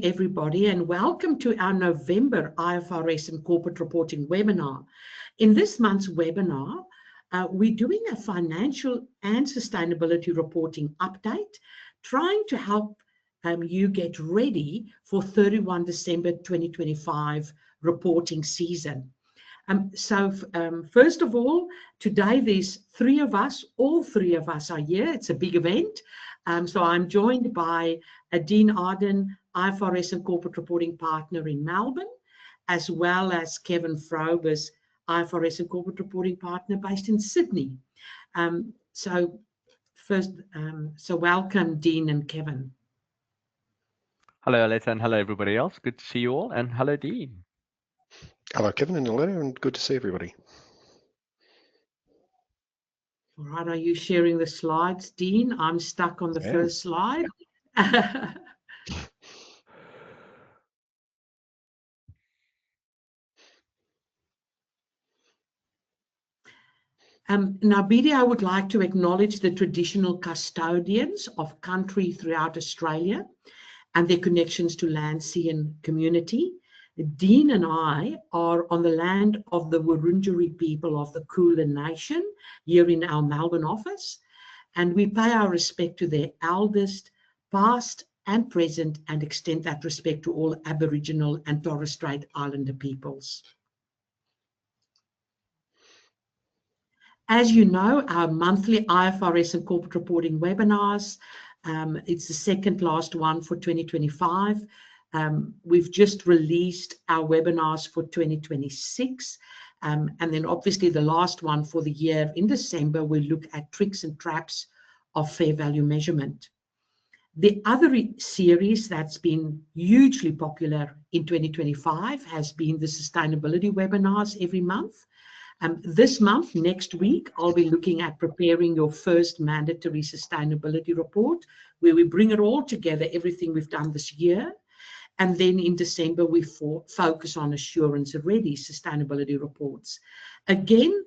Everybody, and welcome to our November IFRS and Corporate Reporting webinar. In this month's webinar, we're doing a financial and sustainability reporting update, trying to help you get ready for 31 December 2025 reporting season. First of all, today there's three of us, all three of us are here. It's a big event. So I'm joined by Dean Arden, IFRS and Corporate Reporting Partner in Melbourne, as well as Kevin Frobers, IFRS and Corporate Reporting Partner based in Sydney. So welcome, Dean and Kevin. Hello, Aletta, and hello, everybody else. Good to see you all, and hello, Dean. Hello, Kevin and Aletta, and good to see everybody. All right, are you sharing the slides, Dean? I'm stuck on the first slide. Now, BD, I would like to acknowledge the traditional custodians of country throughout Australia and their connections to land, sea, and community. Dean and I are on the land of the Wurundjeri people of the Kulin Nation here in our Melbourne office, and we pay our respect to their elders, past and present, and extend that respect to all Aboriginal and Torres Strait Islander peoples. As you know, our monthly IFRS and corporate reporting webinars, it's the second last one for 2025. We've just released our webinars for 2026. And then obviously the last one for the year in December, we'll look at tricks and traps of fair value measurement. The other series that's been hugely popular in 2025 has been the sustainability webinars every month. This month, next week, I'll be looking at preparing your first mandatory sustainability report, where we bring it all together, everything we've done this year. And then in December, we focus on assurance-ready sustainability reports. Again,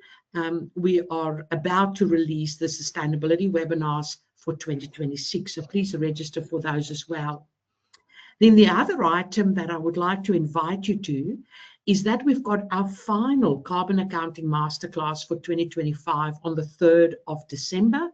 we are about to release the sustainability webinars for 2026, so please register for those as well. Then the other item that I would like to invite you to is that we've got our final Carbon Accounting Masterclass for 2025 on the 3rd of December.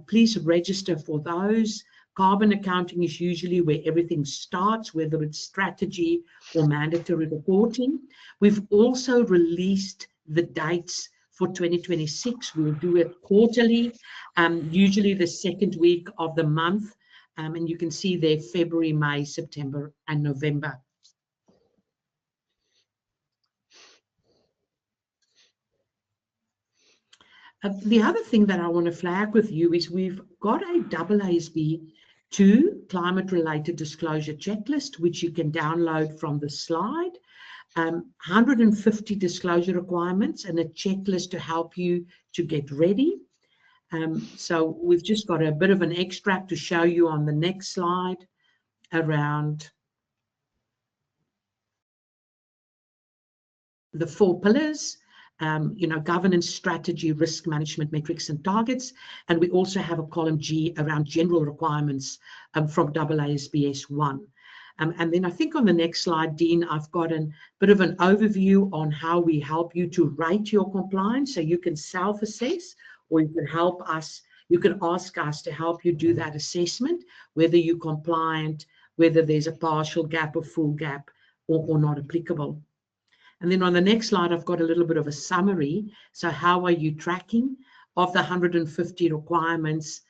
Please register for those. Carbon accounting is usually where everything starts, whether it's strategy or mandatory reporting. We've also released the dates for 2026. We'll do it quarterly, usually the second week of the month. And you can see there February, May, September, and November. The other thing that I want to flag with you is we've got a AASB 2 climate-related disclosure checklist, which you can download from the slide. 150 disclosure requirements and a checklist to help you to get ready. So we've just got a bit of an extract to show you on the next slide around the 4 pillars. Governance, strategy, risk management, metrics, and targets. And we also have a column G around general requirements from AASB 1. And then I think on the next slide, Dean, I've got a bit of an overview on how we help you to rate your compliance. So you can self-assess, or you can help us, you can ask us to help you do that assessment, whether you're compliant, whether there's a partial gap or full gap or not applicable. And then on the next slide, I've got a little bit of a summary. So how are you tracking of the 150 requirements,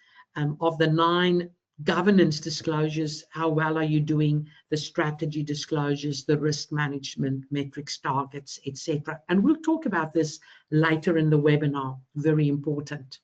of the 9 governance disclosures? How well are you doing the strategy disclosures, the risk management, metrics, targets, etc.? And we'll talk about this later in the webinar. Very important.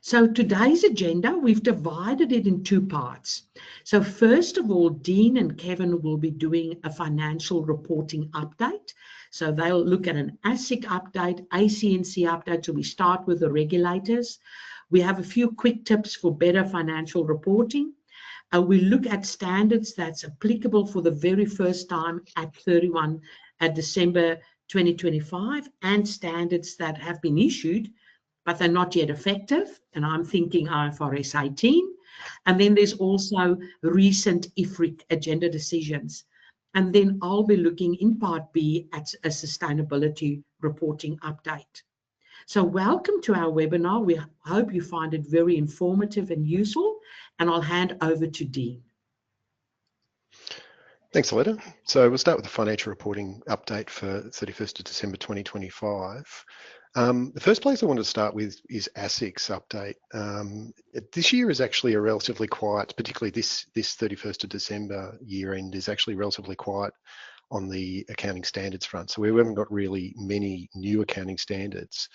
So today's agenda, we've divided it in 2 parts. So first of all, Dean and Kevin will be doing a financial reporting update. So they'll look at an ASIC update, ACNC update. So we start with the regulators. We have a few quick tips for better financial reporting. We look at standards that's applicable for the very first time at 31 December 2025 and standards that have been issued but they're not yet effective. And I'm thinking IFRS 18. And then there's also recent IFRIC agenda decisions. And then I'll be looking in part B at a sustainability reporting update. So welcome to our webinar. We hope you find it very informative and useful. And I'll hand over to Dean. Thanks, Aletta. So we'll start with the financial reporting update for 31st of December 2025. The first place I want to start with is ASIC's update. This year is actually a relatively quiet, particularly this 31st of December year end is actually relatively quiet on the accounting standards front. So we haven't got really many new accounting standards.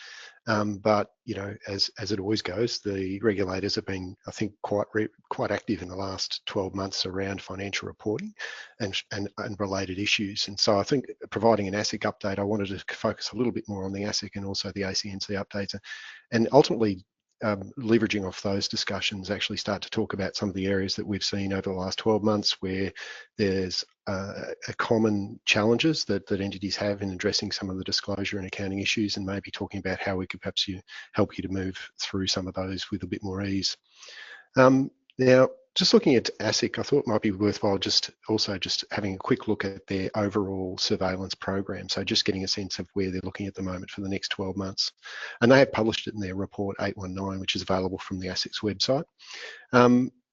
But you know, as it always goes, the regulators have been, I think, quite active in the last 12 months around financial reporting and related issues. And so I think providing an ASIC update, I wanted to focus a little bit more on the ASIC and also the ACNC updates, and ultimately leveraging off those discussions, actually start to talk about some of the areas that we've seen over the last 12 months where there's a common challenges that entities have in addressing some of the disclosure and accounting issues, and maybe talking about how we could perhaps help you to move through some of those with a bit more ease. Now, just looking at ASIC, I thought it might be worthwhile just having a quick look at their overall surveillance program. So just getting a sense of where they're looking at the moment for the next 12 months. And they have published it in their report 819, which is available from the ASIC's website.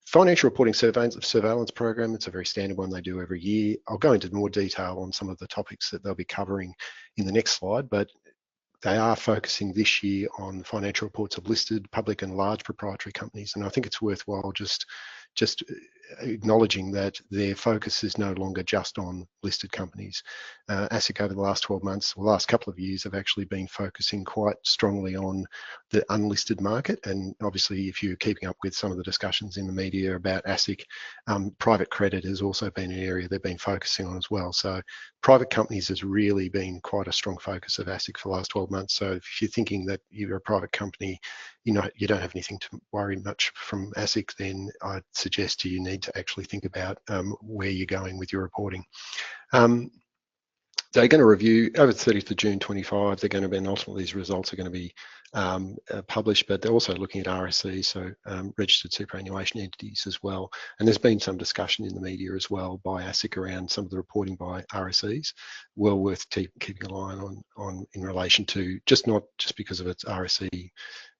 Financial reporting surveillance program, it's a very standard one they do every year. I'll go into more detail on some of the topics that they'll be covering in the next slide, but they are focusing this year on financial reports of listed, public and large proprietary companies. And I think it's worthwhile just acknowledging that their focus is no longer just on listed companies. ASIC over the last 12 months, or the last couple of years, have actually been focusing quite strongly on the unlisted market. And obviously, if you're keeping up with some of the discussions in the media about ASIC, private credit has also been an area they've been focusing on as well. So private companies has really been quite a strong focus of ASIC for the last 12 months. So if you're thinking that you're a private company, you don't have anything to worry much from ASIC, then I'd suggest to you need to actually think about where you're going with your reporting. They're going to review over the 30th of June 25. They're going to be, and ultimately these results are going to be published, but they're also looking at RSEs, so registered superannuation entities as well. And there's been some discussion in the media as well by ASIC around some of the reporting by RSEs. Well worth keeping an eye on in relation to not just because of its RSE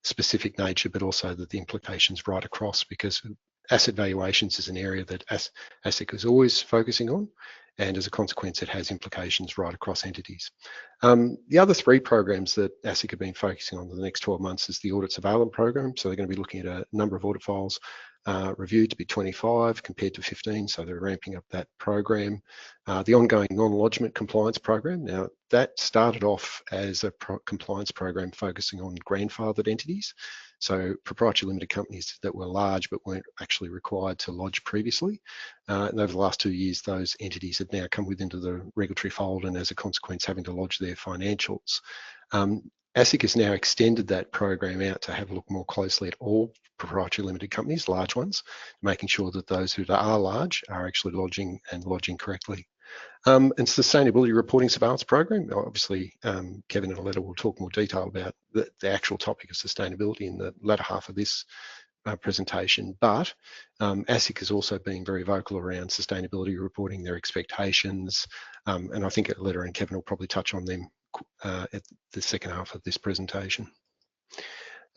specific nature, but also that the implications right across, because asset valuations is an area that ASIC is always focusing on, and as a consequence, it has implications right across entities. The other three programs that ASIC have been focusing on in the next 12 months is the audit surveillance program. So they're going to be looking at a number of audit files reviewed to be 25 compared to 15, so they're ramping up that program. The ongoing non-lodgement compliance program, now that started off as a compliance program focusing on grandfathered entities, so proprietary limited companies that were large but weren't actually required to lodge previously. And over the last 2 years, those entities have now come within the regulatory fold, and as a consequence, having to lodge their financials. ASIC has now extended that program out to have a look more closely at all proprietary limited companies, large ones, making sure that those who are large are actually lodging correctly. And sustainability reporting surveillance program, obviously Kevin and Aletta will talk more detail about the actual topic of sustainability in the latter half of this presentation, but ASIC has also been very vocal around sustainability reporting, their expectations, and I think Aletta and Kevin will probably touch on them at the second half of this presentation.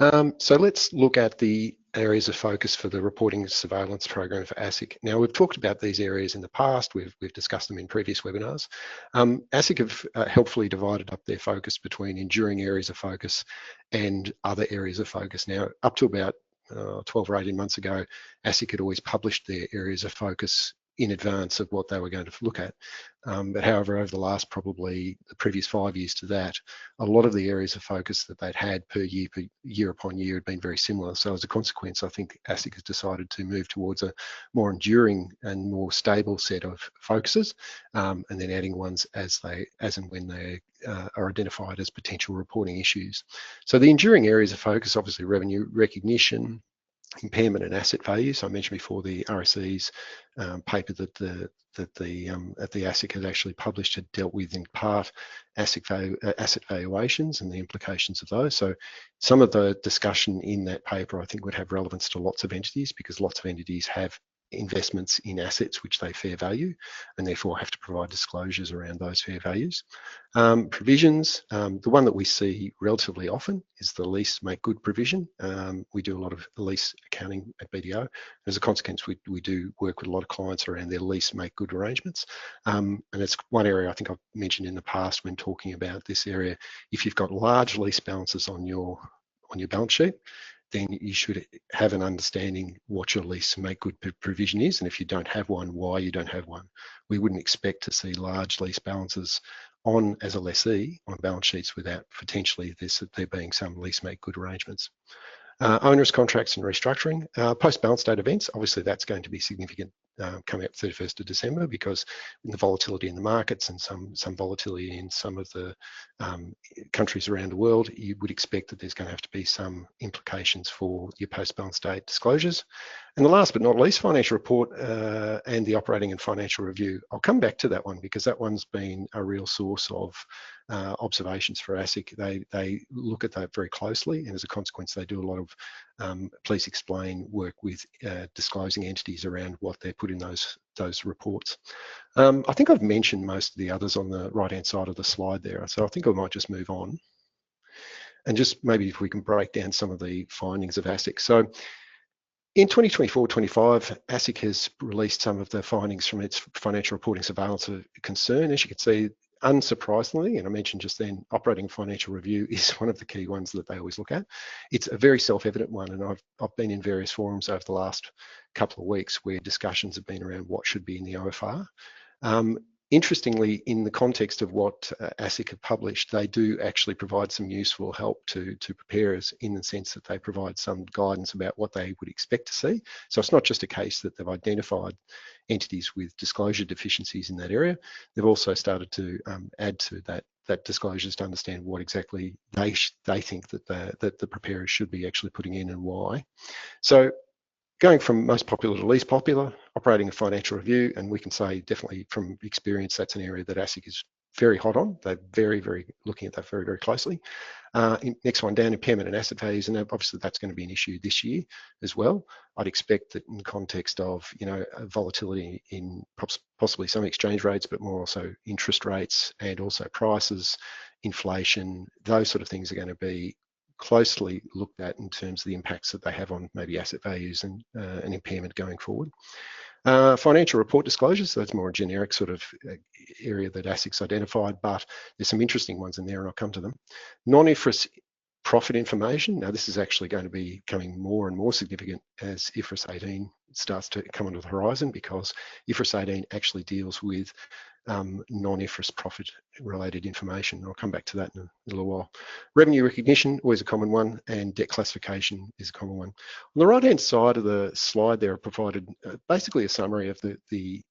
So let's look at the areas of focus for the reporting surveillance program for ASIC. Now, we've talked about these areas in the past. We've discussed them in previous webinars. ASIC have helpfully divided up their focus between enduring areas of focus and other areas of focus. Now, up to about 12 or 18 months ago, ASIC had always published their areas of focus in advance of what they were going to look at. But however, over the last probably the previous 5 years to that, a lot of the areas of focus that they'd had per year upon year had been very similar. So as a consequence, I think ASIC has decided to move towards a more enduring and more stable set of focuses, and then adding ones as and when they are identified as potential reporting issues. So the enduring areas of focus, obviously revenue recognition, impairment and asset values. I mentioned before the RSE's paper that the ASIC has actually published had dealt with in part asset valuations and the implications of those. So some of the discussion in that paper I think would have relevance to lots of entities, because lots of entities have investments in assets which they fair value and therefore have to provide disclosures around those fair values. Provisions, the one that we see relatively often is the lease make good provision. We do a lot of lease accounting at BDO. As a consequence, we do work with a lot of clients around their lease make good arrangements. And it's one area I think I've mentioned in the past when talking about this area. If you've got large lease balances on your balance sheet, then you should have an understanding what your lease make good provision is, and if you don't have one, why you don't have one. We wouldn't expect to see large lease balances on as a lessee on balance sheets without potentially there being some lease make good arrangements. Onerous contracts and restructuring. Post-balance date events, obviously that's going to be significant coming up 31st of December, because in the volatility in the markets and some volatility in some of the countries around the world, you would expect that there's going to have to be some implications for your post-balance date disclosures. And the last but not least, financial report and the operating and financial review. I'll come back to that one because that one's been a real source of observations for ASIC. They look at that very closely, and as a consequence, they do a lot of please explain work with disclosing entities around what they put in those reports. I think I've mentioned most of the others on the right-hand side of the slide there, so I think I might just move on. And just maybe if we can break down some of the findings of ASIC. So in 2024-25, ASIC has released some of the findings from its financial reporting surveillance of concern. As you can see, unsurprisingly, and I mentioned just then, operating financial review is one of the key ones that they always look at. It's a very self-evident one, and I've been in various forums over the last couple of weeks where discussions have been around what should be in the OFR. Interestingly, in the context of what ASIC have published, they do actually provide some useful help to preparers in the sense that they provide some guidance about what they would expect to see. So it's not just a case that they've identified entities with disclosure deficiencies in that area. They've also started to add to that disclosures to understand what exactly they think that the preparers should be actually putting in and why. So going from most popular to least popular, operating a financial review, and we can say definitely from experience that's an area that ASIC is very hot on. They're very, very looking at that very, very closely. Next one down, impairment and asset values, and obviously that's going to be an issue this year as well. I'd expect that in the context of volatility in possibly some exchange rates, but more also interest rates and also prices, inflation, those sort of things are going to be closely looked at in terms of the impacts that they have on maybe asset values and impairment going forward. Financial report disclosures, so that's more a generic sort of area that ASIC's identified, but there's some interesting ones in there and I'll come to them. Non-IFRS profit information. Now this is actually going to be becoming more and more significant as IFRS 18 starts to come onto the horizon, because IFRS 18 actually deals with non-IFRS profit related information. I'll come back to that in a little while. Revenue recognition, always a common one, and debt classification is a common one. On the right hand side of the slide there, I provided basically a summary of the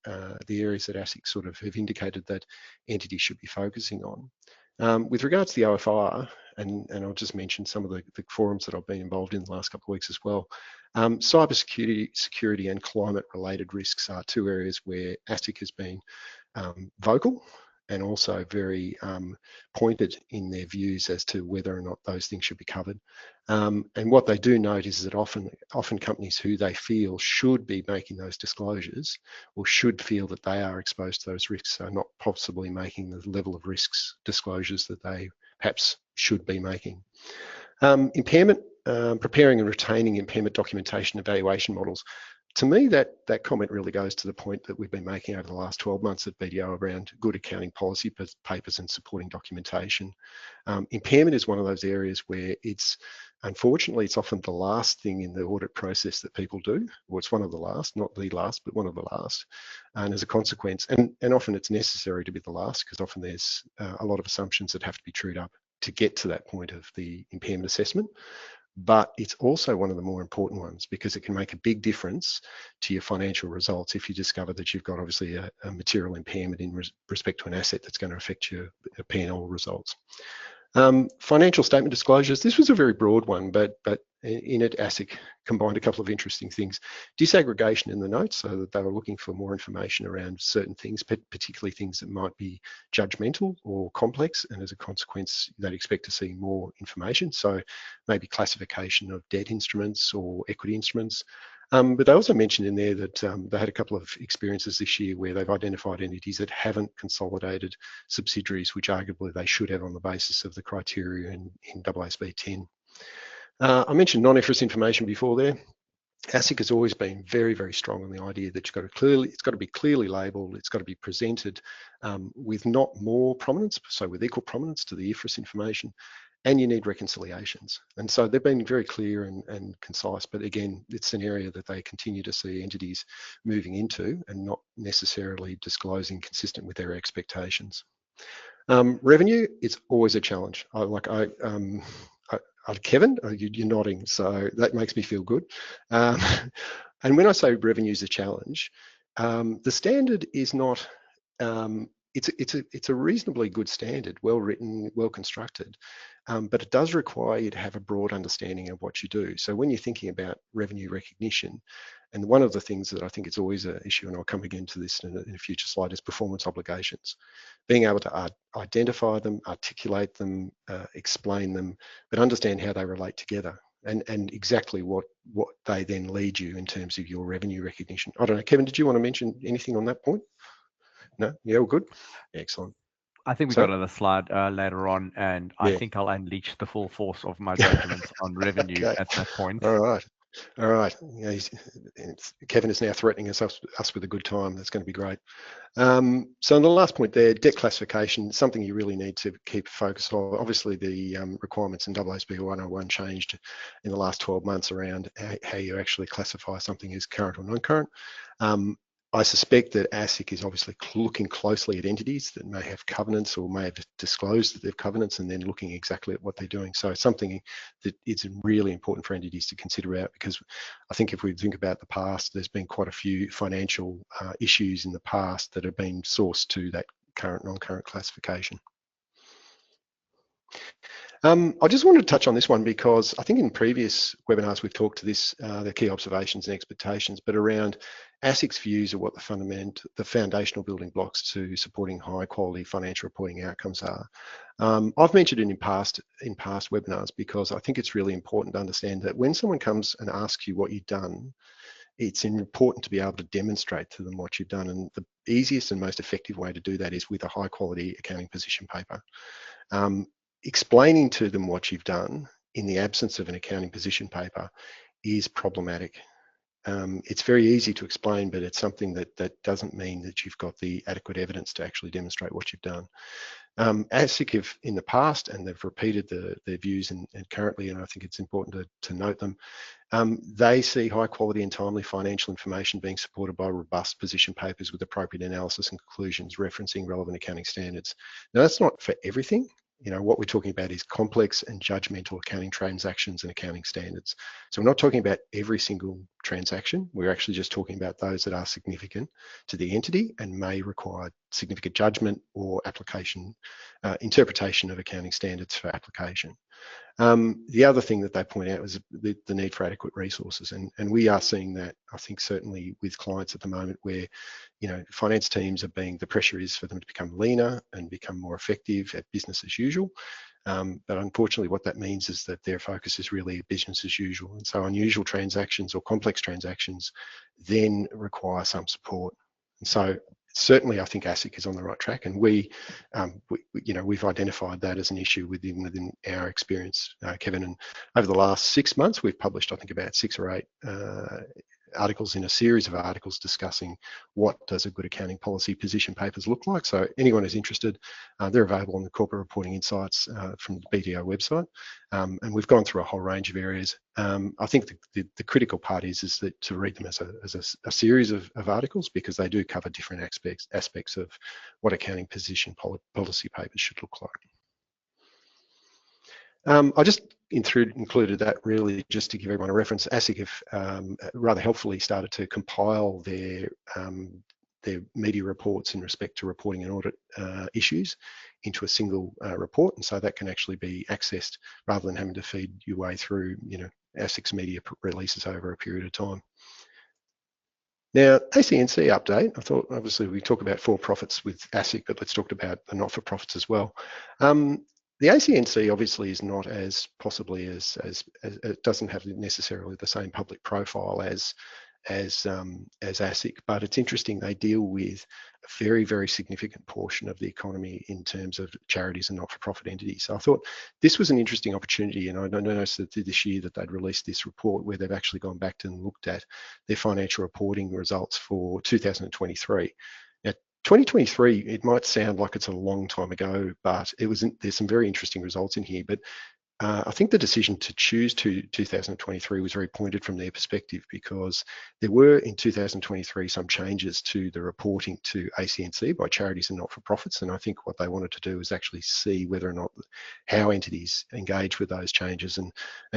areas that ASIC sort of have indicated that entities should be focusing on. With regards to the OFR, and I'll just mention some of the forums that I've been involved in the last couple of weeks as well. Cybersecurity and climate-related risks are two areas where ASIC has been vocal and also very pointed in their views as to whether or not those things should be covered. And what they do note is that often companies who they feel should be making those disclosures or should feel that they are exposed to those risks are not possibly making the level of risks disclosures that they perhaps should be making. Impairment, preparing and retaining impairment documentation evaluation models. To me, that comment really goes to the point that we've been making over the last 12 months at BDO around good accounting policy papers and supporting documentation. Impairment is one of those areas where unfortunately, it's often the last thing in the audit process that people do, or it's one of the last, not the last, but one of the last. And as a consequence, and often it's necessary to be the last, because often there's a lot of assumptions that have to be trued up to get to that point of the impairment assessment. But it's also one of the more important ones because it can make a big difference to your financial results if you discover that you've got obviously a material impairment in respect to an asset that's going to affect your P&L results. Financial statement disclosures. This was a very broad one, but in it, ASIC combined a couple of interesting things. Disaggregation in the notes, so that they were looking for more information around certain things, particularly things that might be judgmental or complex, and as a consequence, they'd expect to see more information. So maybe classification of debt instruments or equity instruments. But they also mentioned in there that they had a couple of experiences this year where they've identified entities that haven't consolidated subsidiaries, which arguably they should have on the basis of the criteria in AASB 10. I mentioned non-IFRS information before there. ASIC has always been very, very strong on the idea that it's got to be clearly labelled, it's got to be presented with not more prominence, so with equal prominence to the IFRS information, and you need reconciliations. And so they've been very clear and concise, but again, it's an area that they continue to see entities moving into and not necessarily disclosing consistent with their expectations. Revenue, it's always a challenge. Kevin, you're nodding, so that makes me feel good. And when I say revenue is a challenge, the standard is not, it's a reasonably good standard, well written, well constructed, but it does require you to have a broad understanding of what you do. So when you're thinking about revenue recognition, and one of the things that I think is always an issue, and I'll come again to this in a future slide, is performance obligations. Being able to identify them, articulate them, explain them, but understand how they relate together, and exactly what they then lead you in terms of your revenue recognition. I don't know, Kevin, did you want to mention anything on that point? No? Yeah, all good? Excellent. I think we've got another slide later on, and yeah. I think I'll unleash the full force of my judgments on revenue at that point. All right. Yeah, Kevin is now threatening us with a good time. That's going to be great. So on the last point there, debt classification, something you really need to keep focus on. Obviously, the requirements in AASB 101 changed in the last 12 months around how you actually classify something as current or non-current. I suspect that ASIC is obviously looking closely at entities that may have covenants or may have disclosed that they have covenants, and then looking exactly at what they're doing. So it's something that is really important for entities to consider out, because I think if we think about the past, there's been quite a few financial issues in the past that have been sourced to that current, non-current classification. I just wanted to touch on this one because I think in previous webinars we've talked to this, the key observations and expectations, but around ASIC's views of what the foundational building blocks to supporting high quality financial reporting outcomes are. I've mentioned it in past webinars because I think it's really important to understand that when someone comes and asks you what you've done, it's important to be able to demonstrate to them what you've done. And the easiest and most effective way to do that is with a high quality accounting position paper. Explaining to them what you've done in the absence of an accounting position paper is problematic. It's very easy to explain, but it's something that doesn't mean that you've got the adequate evidence to actually demonstrate what you've done. ASIC have in the past, and they've repeated their views and currently, and I think it's important to note them, they see high quality and timely financial information being supported by robust position papers with appropriate analysis and conclusions referencing relevant accounting standards. Now, that's not for everything. You know, what we're talking about is complex and judgmental accounting transactions and accounting standards. So we're not talking about every single transaction. We're actually just talking about those that are significant to the entity and may require significant judgment or application, interpretation of accounting standards for application. The other thing that they point out was the need for adequate resources, and we are seeing that, I think, certainly with clients at the moment where, you know, finance teams the pressure is for them to become leaner and become more effective at business as usual. But unfortunately, what that means is that their focus is really business as usual. And so unusual transactions or complex transactions then require some support. And so certainly, I think ASIC is on the right track, and we've identified that as an issue within our experience, Kevin. And over the last 6 months, we've published, I think, about 6 or 8 articles in a series of articles discussing what does a good accounting policy position papers look like. So anyone who's interested, they're available on the Corporate Reporting Insights from the BDO website, and we've gone through a whole range of areas. I think the critical part is that to read them as a series of articles, because they do cover different aspects of what accounting position policy papers should look like. I just included that really just to give everyone a reference. ASIC have rather helpfully started to compile their media reports in respect to reporting and audit issues into a single report, and so that can actually be accessed rather than having to feed your way through, ASIC's media releases over a period of time. Now, ACNC update, I thought obviously we talk about for-profits with ASIC, but let's talk about the not-for-profits as well. The ACNC obviously is not as possibly as it doesn't have necessarily the same public profile as ASIC, but it's interesting they deal with a very, very significant portion of the economy in terms of charities and not-for-profit entities. So I thought this was an interesting opportunity, and I noticed that this year that they'd released this report where they've actually gone back and looked at their financial reporting results for 2023. Now, 2023, it might sound like it's a long time ago, but there's some very interesting results in here. But I think the decision to choose 2023 was very pointed from their perspective, because there were in 2023 some changes to the reporting to ACNC by charities and not-for-profits, and I think what they wanted to do was actually see whether or not how entities engage with those changes and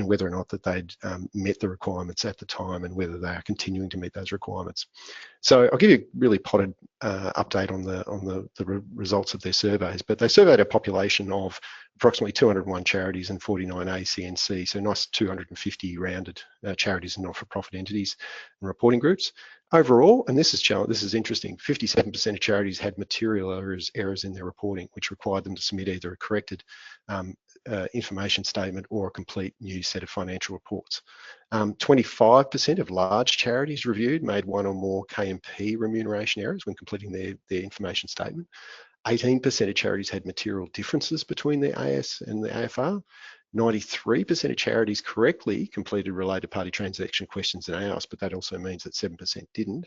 whether or not that they'd met the requirements at the time and whether they are continuing to meet those requirements. So I'll give you a really potted update on the results of their surveys, but they surveyed a population of approximately 201 charities and 49 ACNC, so nice 250 rounded charities and not-for-profit entities and reporting groups. Overall, and this is interesting, 57% of charities had material errors in their reporting, which required them to submit either a corrected information statement or a complete new set of financial reports. 25% of large charities reviewed made one or more KMP remuneration errors when completing their information statement. 18% of charities had material differences between the AS and the AFR. 93% of charities correctly completed related party transaction questions in AOS, but that also means that 7% didn't.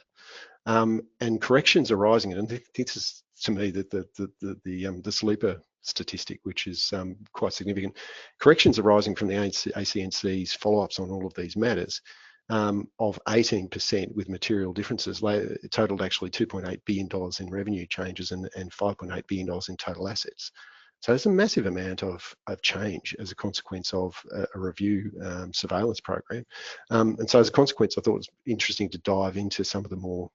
And corrections arising, and this is to me the sleeper statistic, which is quite significant. Corrections arising from the ACNC's follow-ups on all of these matters of 18% with material differences, it totaled actually $2.8 billion in revenue changes and $5.8 billion in total assets. So there's a massive amount of change as a consequence of a review surveillance program. And so as a consequence, I thought it was interesting to dive into some of the more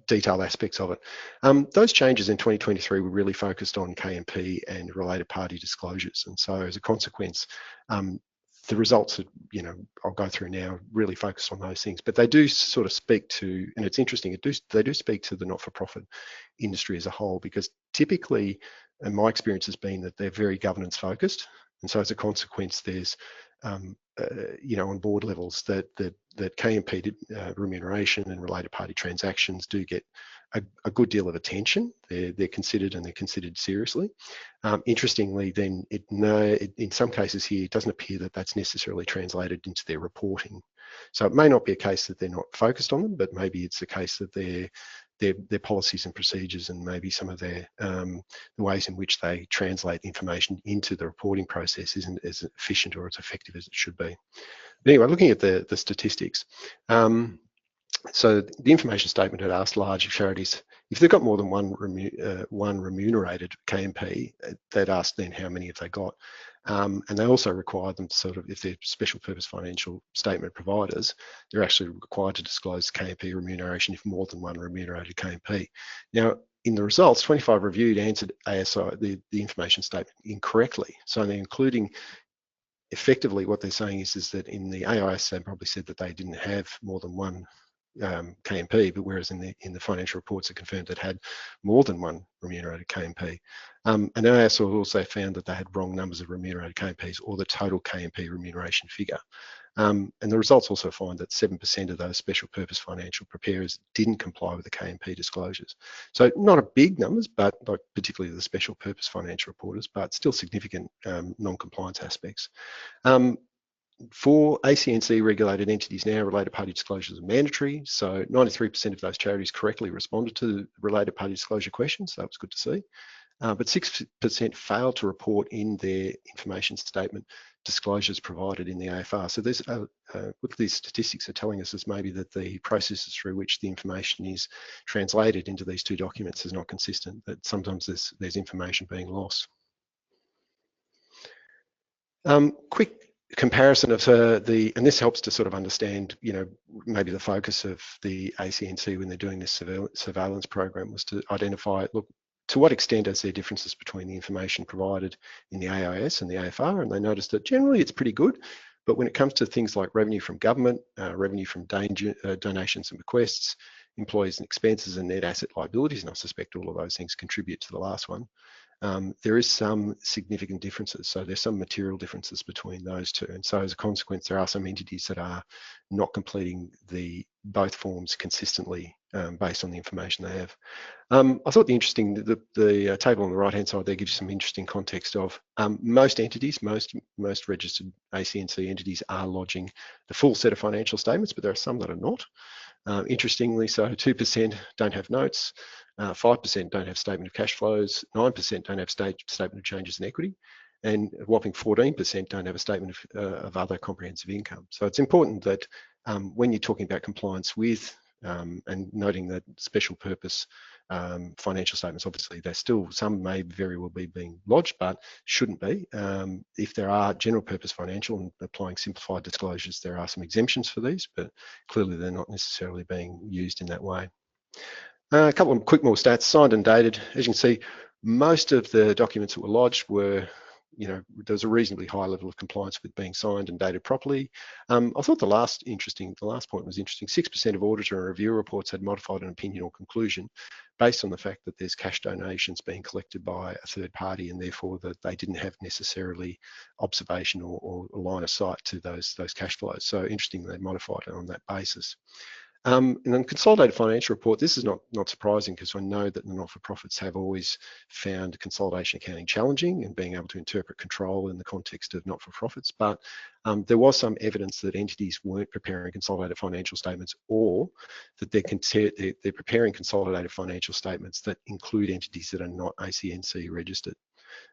detailed aspects of it. Those changes in 2023 were really focused on KMP and related party disclosures. And so as a consequence, the results that, I'll go through now really focus on those things, but they do sort of speak to, and it's interesting, they do speak to the not-for-profit industry as a whole, because typically, and my experience has been that they're very governance focused. And so as a consequence, there's, on board levels that KMP remuneration and related party transactions do get a good deal of attention. They're considered, and they're considered seriously. Interestingly, then in some cases here, it doesn't appear that that's necessarily translated into their reporting. So it may not be a case that they're not focused on them, but maybe it's a case that their policies and procedures and maybe some of the ways in which they translate information into the reporting process isn't as efficient or as effective as it should be. But anyway, looking at the statistics, so the information statement had asked large charities if they've got more than one remunerated KMP. They'd asked then how many have they got, and they also required them to sort of, if they're special purpose financial statement providers, they're actually required to disclose KMP remuneration if more than one remunerated KMP. Now, in the results, 25 reviewed answered ASI, the information statement, incorrectly. So they're including, effectively what they're saying is that in the AIS, they probably said that they didn't have more than one KMP, but whereas in the financial reports, it confirmed that had more than one remunerated KMP. And AS also found that they had wrong numbers of remunerated KMPs or the total KMP remuneration figure. And the results also find that 7% of those special purpose financial preparers didn't comply with the KMP disclosures. So not a big numbers, but like particularly the special purpose financial reporters, but still significant non-compliance aspects. For ACNC regulated entities now, related party disclosures are mandatory. So 93% of those charities correctly responded to related party disclosure questions. So that was good to see. But 6% failed to report in their information statement disclosures provided in the AFR. So there's what these statistics are telling us is maybe that the processes through which the information is translated into these two documents is not consistent, that sometimes there's information being lost. Quick comparison of and this helps to sort of understand, maybe the focus of the ACNC when they're doing this surveillance program was to identify, look, to what extent is there differences between the information provided in the AIS and the AFR, and they noticed that generally it's pretty good, but when it comes to things like revenue from government, revenue from donations and bequests, employees and expenses, and net asset liabilities, and I suspect all of those things contribute to the last one, there is some significant differences. So there's some material differences between those two. And so as a consequence, there are some entities that are not completing both forms consistently based on the information they have. I thought the table on the right-hand side there gives you some interesting context of most entities, most registered ACNC entities are lodging the full set of financial statements, but there are some that are not. Interestingly, so 2% don't have notes, 5% don't have statement of cash flows, 9% don't have statement of changes in equity, and a whopping 14% don't have a statement of other comprehensive income. So it's important that when you're talking about compliance with and noting that special purpose financial statements, obviously they're still, some may very well be being lodged, but shouldn't be. If there are general purpose financial and applying simplified disclosures, there are some exemptions for these, but clearly they're not necessarily being used in that way. A couple of quick more stats, signed and dated. As you can see, most of the documents that were lodged were, there was a reasonably high level of compliance with being signed and dated properly. I thought the last point was interesting. 6% of auditor and review reports had modified an opinion or conclusion based on the fact that there's cash donations being collected by a third party, and therefore that they didn't have necessarily observation or line of sight to those cash flows. So interesting they modified it on that basis. And then consolidated financial report, this is not surprising because I know that the not-for-profits have always found consolidation accounting challenging and being able to interpret control in the context of not-for-profits, but there was some evidence that entities weren't preparing consolidated financial statements, or that they're preparing consolidated financial statements that include entities that are not ACNC registered.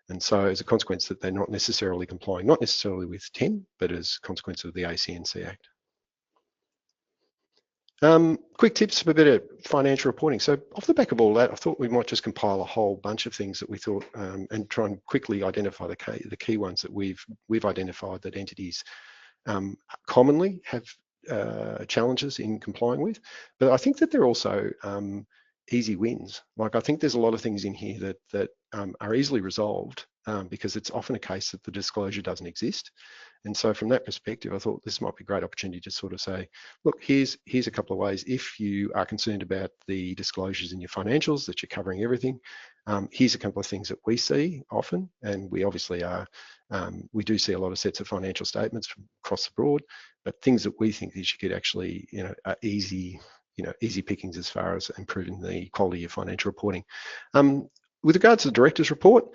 And so as a consequence that they're not necessarily complying, not necessarily with 10, but as a consequence of the ACNC Act. Quick tips for better financial reporting. So off the back of all that, I thought we might just compile a whole bunch of things that we thought and try and quickly identify the key ones that we've identified that entities commonly have challenges in complying with. But I think that they're also easy wins. Like I think there's a lot of things in here that are easily resolved because it's often a case that the disclosure doesn't exist. And so from that perspective, I thought this might be a great opportunity to sort of say, look, here's a couple of ways. If you are concerned about the disclosures in your financials, that you're covering everything, here's a couple of things that we see often, and we obviously are, we do see a lot of sets of financial statements from across the board, but things that we think that you could actually, are easy pickings as far as improving the quality of financial reporting. With regards to the director's report,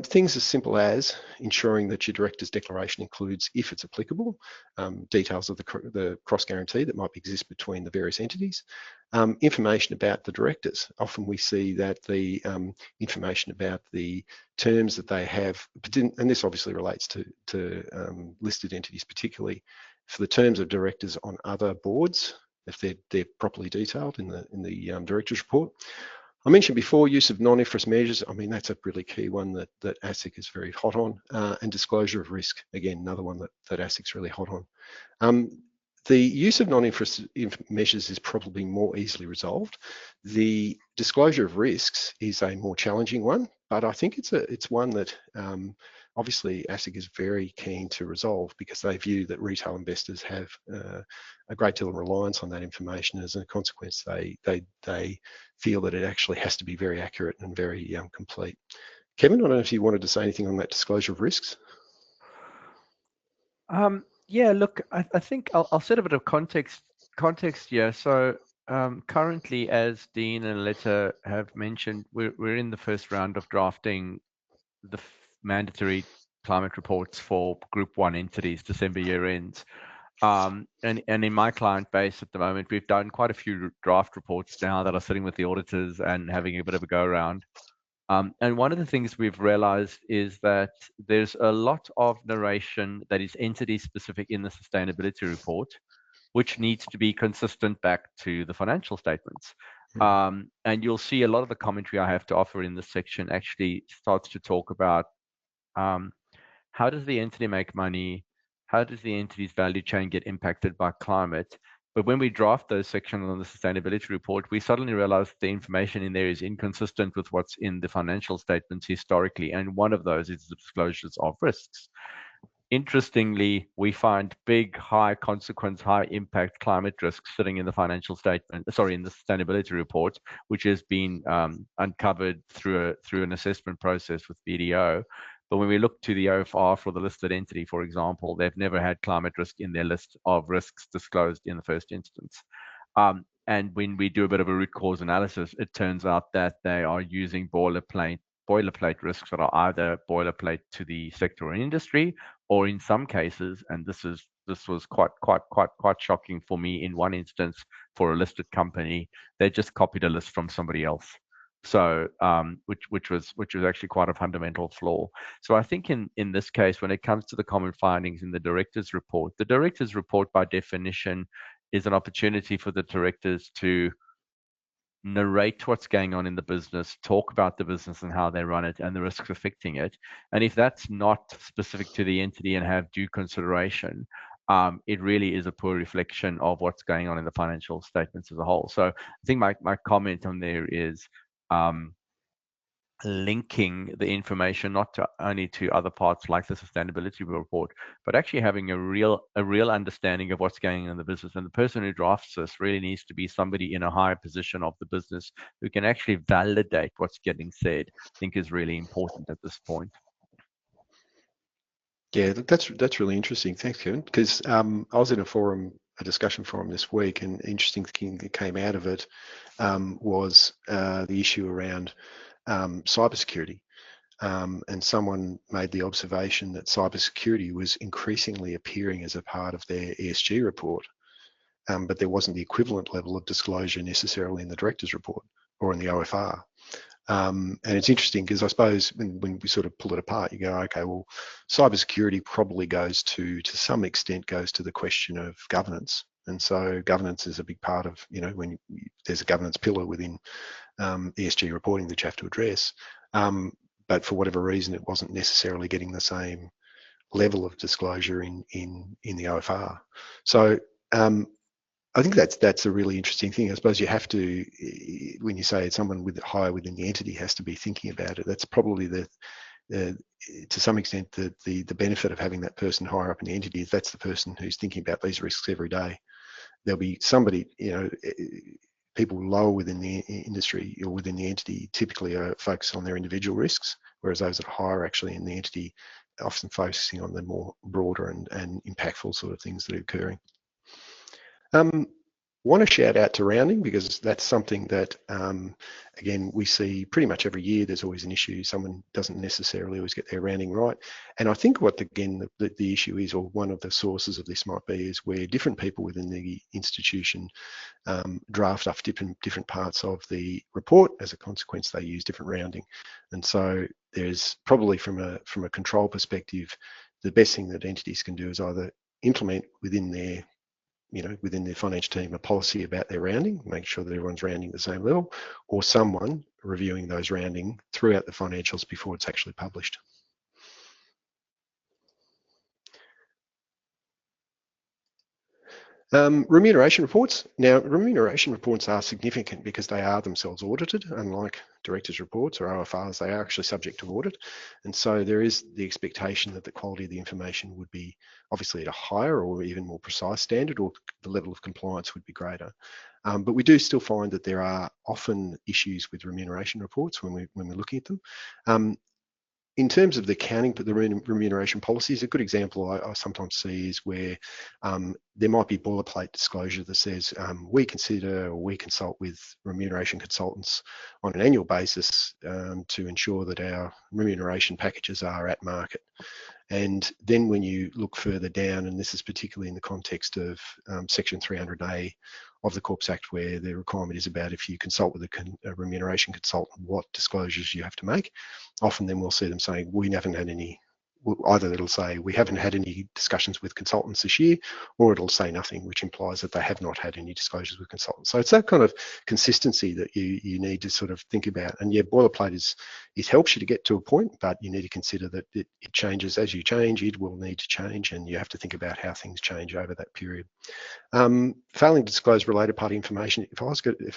things as simple as ensuring that your director's declaration includes, if it's applicable, details of the cross guarantee that might exist between the various entities, information about the directors. Often we see that the information about the terms that they have, and this obviously relates to listed entities particularly, for the terms of directors on other boards, if they're properly detailed in the director's report. I mentioned before use of non-IFRS measures. I mean, that's a really key one that ASIC is very hot on, and disclosure of risk, again, another one that ASIC's really hot on. The use of non-IFRS measures is probably more easily resolved. The disclosure of risks is a more challenging one, but I think it's one that obviously ASIC is very keen to resolve because they view that retail investors have a great deal of reliance on that information. As a consequence, they feel that it actually has to be very accurate and very complete. Kevin, I don't know if you wanted to say anything on that disclosure of risks. Yeah, look, I think I'll set a bit of context here. So currently, as Dean and Aletta have mentioned, we're in the first round of drafting the mandatory climate reports for Group 1 entities, December year ends. And in my client base at the moment, we've done quite a few draft reports now that are sitting with the auditors and having a bit of a go around. And one of the things we've realized is that there's a lot of narration that is entity specific in the sustainability report, which needs to be consistent back to the financial statements. And you'll see a lot of the commentary I have to offer in this section actually starts to talk about how does the entity make money? How does the entity's value chain get impacted by climate? But when we draft those sections on the sustainability report, we suddenly realize the information in there is inconsistent with what's in the financial statements historically. And one of those is the disclosures of risks. Interestingly, we find big, high consequence, high impact climate risks sitting in the financial statement, sorry, in the sustainability report, which has been uncovered through an assessment process with BDO. But when we look to the OFR for the listed entity, for example, they've never had climate risk in their list of risks disclosed in the first instance. And when we do a bit of a root cause analysis, it turns out that they are using boilerplate risks that are either boilerplate to the sector or industry, or in some cases, and this was quite shocking for me in one instance for a listed company, they just copied a list from somebody else. So which was actually quite a fundamental flaw. So I think in this case, when it comes to the common findings in the director's report, the director's report by definition is an opportunity for the directors to narrate what's going on in the business, talk about the business and how they run it and the risks affecting it. And if that's not specific to the entity and have due consideration, it really is a poor reflection of what's going on in the financial statements as a whole. So I think my comment on there is linking the information not only to other parts like the sustainability report, but actually having a real understanding of what's going on in the business. And the person who drafts this really needs to be somebody in a higher position of the business who can actually validate what's getting said. I think is really important at this point. Yeah, that's really interesting. Thanks, Kevin. Because I was in a discussion forum this week, and an interesting thing that came out of it was the issue around cybersecurity. And someone made the observation that cybersecurity was increasingly appearing as a part of their ESG report, but there wasn't the equivalent level of disclosure necessarily in the director's report or in the OFR. And it's interesting because I suppose when we sort of pull it apart, you go, okay, well, cybersecurity probably goes to some extent goes to the question of governance. And so governance is a big part of, when there's a governance pillar within ESG reporting that you have to address. But for whatever reason, it wasn't necessarily getting the same level of disclosure in the OFR. So I think that's a really interesting thing. I suppose you have to, when you say someone higher within the entity has to be thinking about it, that's probably to some extent the benefit of having that person higher up in the entity is that's the person who's thinking about these risks every day. There'll be somebody, people lower within the industry or within the entity typically are focused on their individual risks, whereas those that are higher actually in the entity are often focusing on the more broader and impactful sort of things that are occurring. Want to shout out to rounding because that's something that, again, we see pretty much every year. There's always an issue. Someone doesn't necessarily always get their rounding right. And I think what, again, the issue is, or one of the sources of this might be, is where different people within the institution draft up different parts of the report. As a consequence, they use different rounding. And so there's probably from a control perspective, the best thing that entities can do is either implement within their financial team a policy about their rounding, make sure that everyone's rounding the same level, or someone reviewing those rounding throughout the financials before it's actually published. Remuneration reports. Now, remuneration reports are significant because they are themselves audited, unlike directors' reports or OFRs, they are actually subject to audit. And so there is the expectation that the quality of the information would be obviously at a higher or even more precise standard, or the level of compliance would be greater. But we do still find that there are often issues with remuneration reports when we're looking at them. In terms of the accounting, but the remuneration policies, a good example I sometimes see is where there might be boilerplate disclosure that says we consider or we consult with remuneration consultants on an annual basis to ensure that our remuneration packages are at market. And then when you look further down, and this is particularly in the context of Section 300A of the Corps Act, where the requirement is about if you consult with a remuneration consultant, what disclosures you have to make. Often then we'll see them saying, we haven't had any either it'll say we haven't had any discussions with consultants this year, or it'll say nothing, which implies that they have not had any disclosures with consultants. So it's that kind of consistency that you need to sort of think about. And yeah, boilerplate it helps you to get to a point, but you need to consider that it changes as you change. It will need to change, and you have to think about how things change over that period. Failing to disclose related party information. If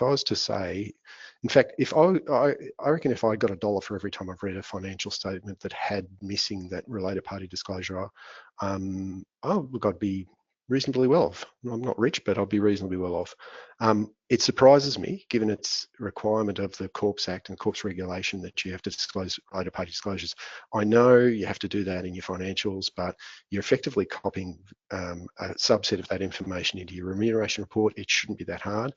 I was to say, in fact, if I reckon if I got $1 for every time I've read a financial statement that had missing that related party disclosure, look, I'd be reasonably well off. I'm not rich, but I'll be reasonably well off. It surprises me, given its requirement of the Corps Act and Corps regulation, that you have to disclose related party disclosures. I know you have to do that in your financials, but you're effectively copying a subset of that information into your remuneration report. It shouldn't be that hard,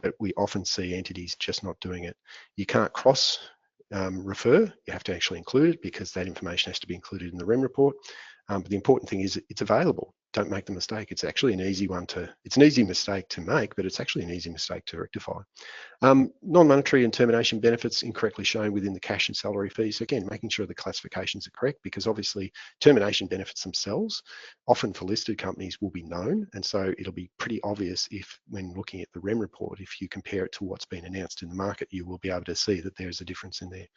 but we often see entities just not doing it. You can't cross refer, you have to actually include it, because that information has to be included in the REM report. But the important thing is it's available. Don't make the mistake. It's actually an easy it's an easy mistake to make, but it's actually an easy mistake to rectify. Non-monetary and termination benefits incorrectly shown within the cash and salary fees. Again, making sure the classifications are correct, because obviously termination benefits themselves, often for listed companies, will be known. And so it'll be pretty obvious when looking at the REM report, if you compare it to what's been announced in the market, you will be able to see that there's a difference in there.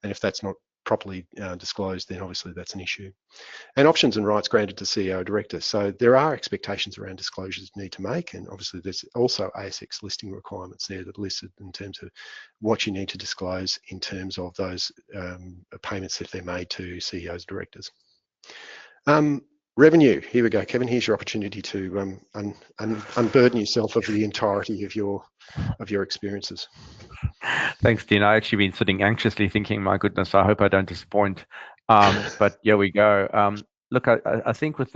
And if that's not properly disclosed, then obviously that's an issue. And options and rights granted to CEO or director. So there are expectations around disclosures you need to make, and obviously there's also ASX listing requirements there that are listed in terms of what you need to disclose in terms of those payments if they're made to CEOs, directors. Revenue. Here we go, Kevin. Here's your opportunity to unburden yourself of the entirety of your experiences. Thanks, Dean. I've actually been sitting anxiously thinking, my goodness, I hope I don't disappoint. But here we go. Look, I think with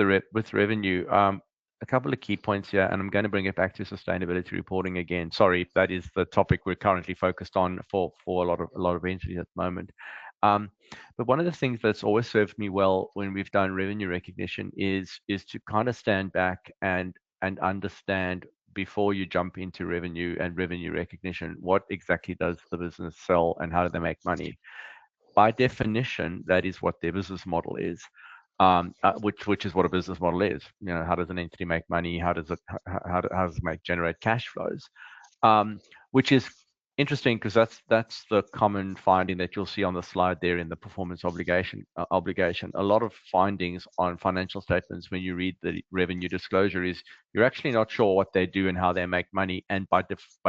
revenue, a couple of key points here, and I'm going to bring it back to sustainability reporting again. Sorry, that is the topic we're currently focused on for a lot of entities at the moment. But one of the things that's always served me well when we've done revenue recognition is to kind of stand back and understand, before you jump into revenue and revenue recognition, what exactly does the business sell and how do they make money? By definition, that is what their business model is, which is what a business model is. You know, how does an entity make money? How does it generate cash flows? Which is interesting, because that's the common finding that you'll see on the slide there in the performance obligation. A lot of findings on financial statements when you read the revenue disclosure is you're actually not sure what they do and how they make money, and by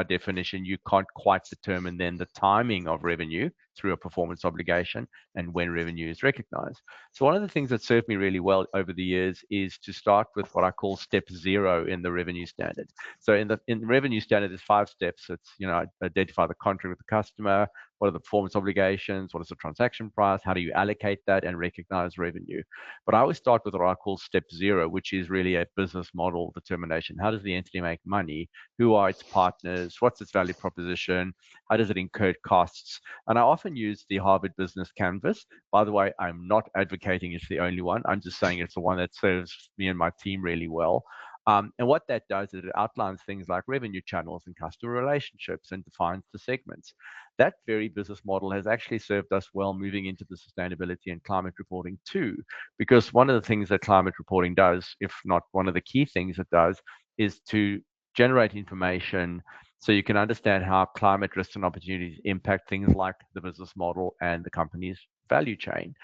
definition you can't quite determine then the timing of revenue through a performance obligation and when revenue is recognized. So one of the things that served me really well over the years is to start with what I call step 0 in the revenue standard. So in the revenue standard, there's 5 steps. It's, you know, identify the contract with the customer, what are the performance obligations, what is the transaction price, how do you allocate that and recognize revenue. But I always start with what I call step 0, which is really a business model determination. How does the entity make money? Who are its partners? What's its value proposition? How does it incur costs? And I often use the Harvard Business Canvas. By the way, I'm not advocating it's the only one. I'm just saying it's the one that serves me and my team really well. And what that does is it outlines things like revenue channels and customer relationships and defines the segments. That very business model has actually served us well moving into the sustainability and climate reporting too, because one of the things that climate reporting does, if not one of the key things it does, is to generate information so you can understand how climate risks and opportunities impact things like the business model and the company's value chain.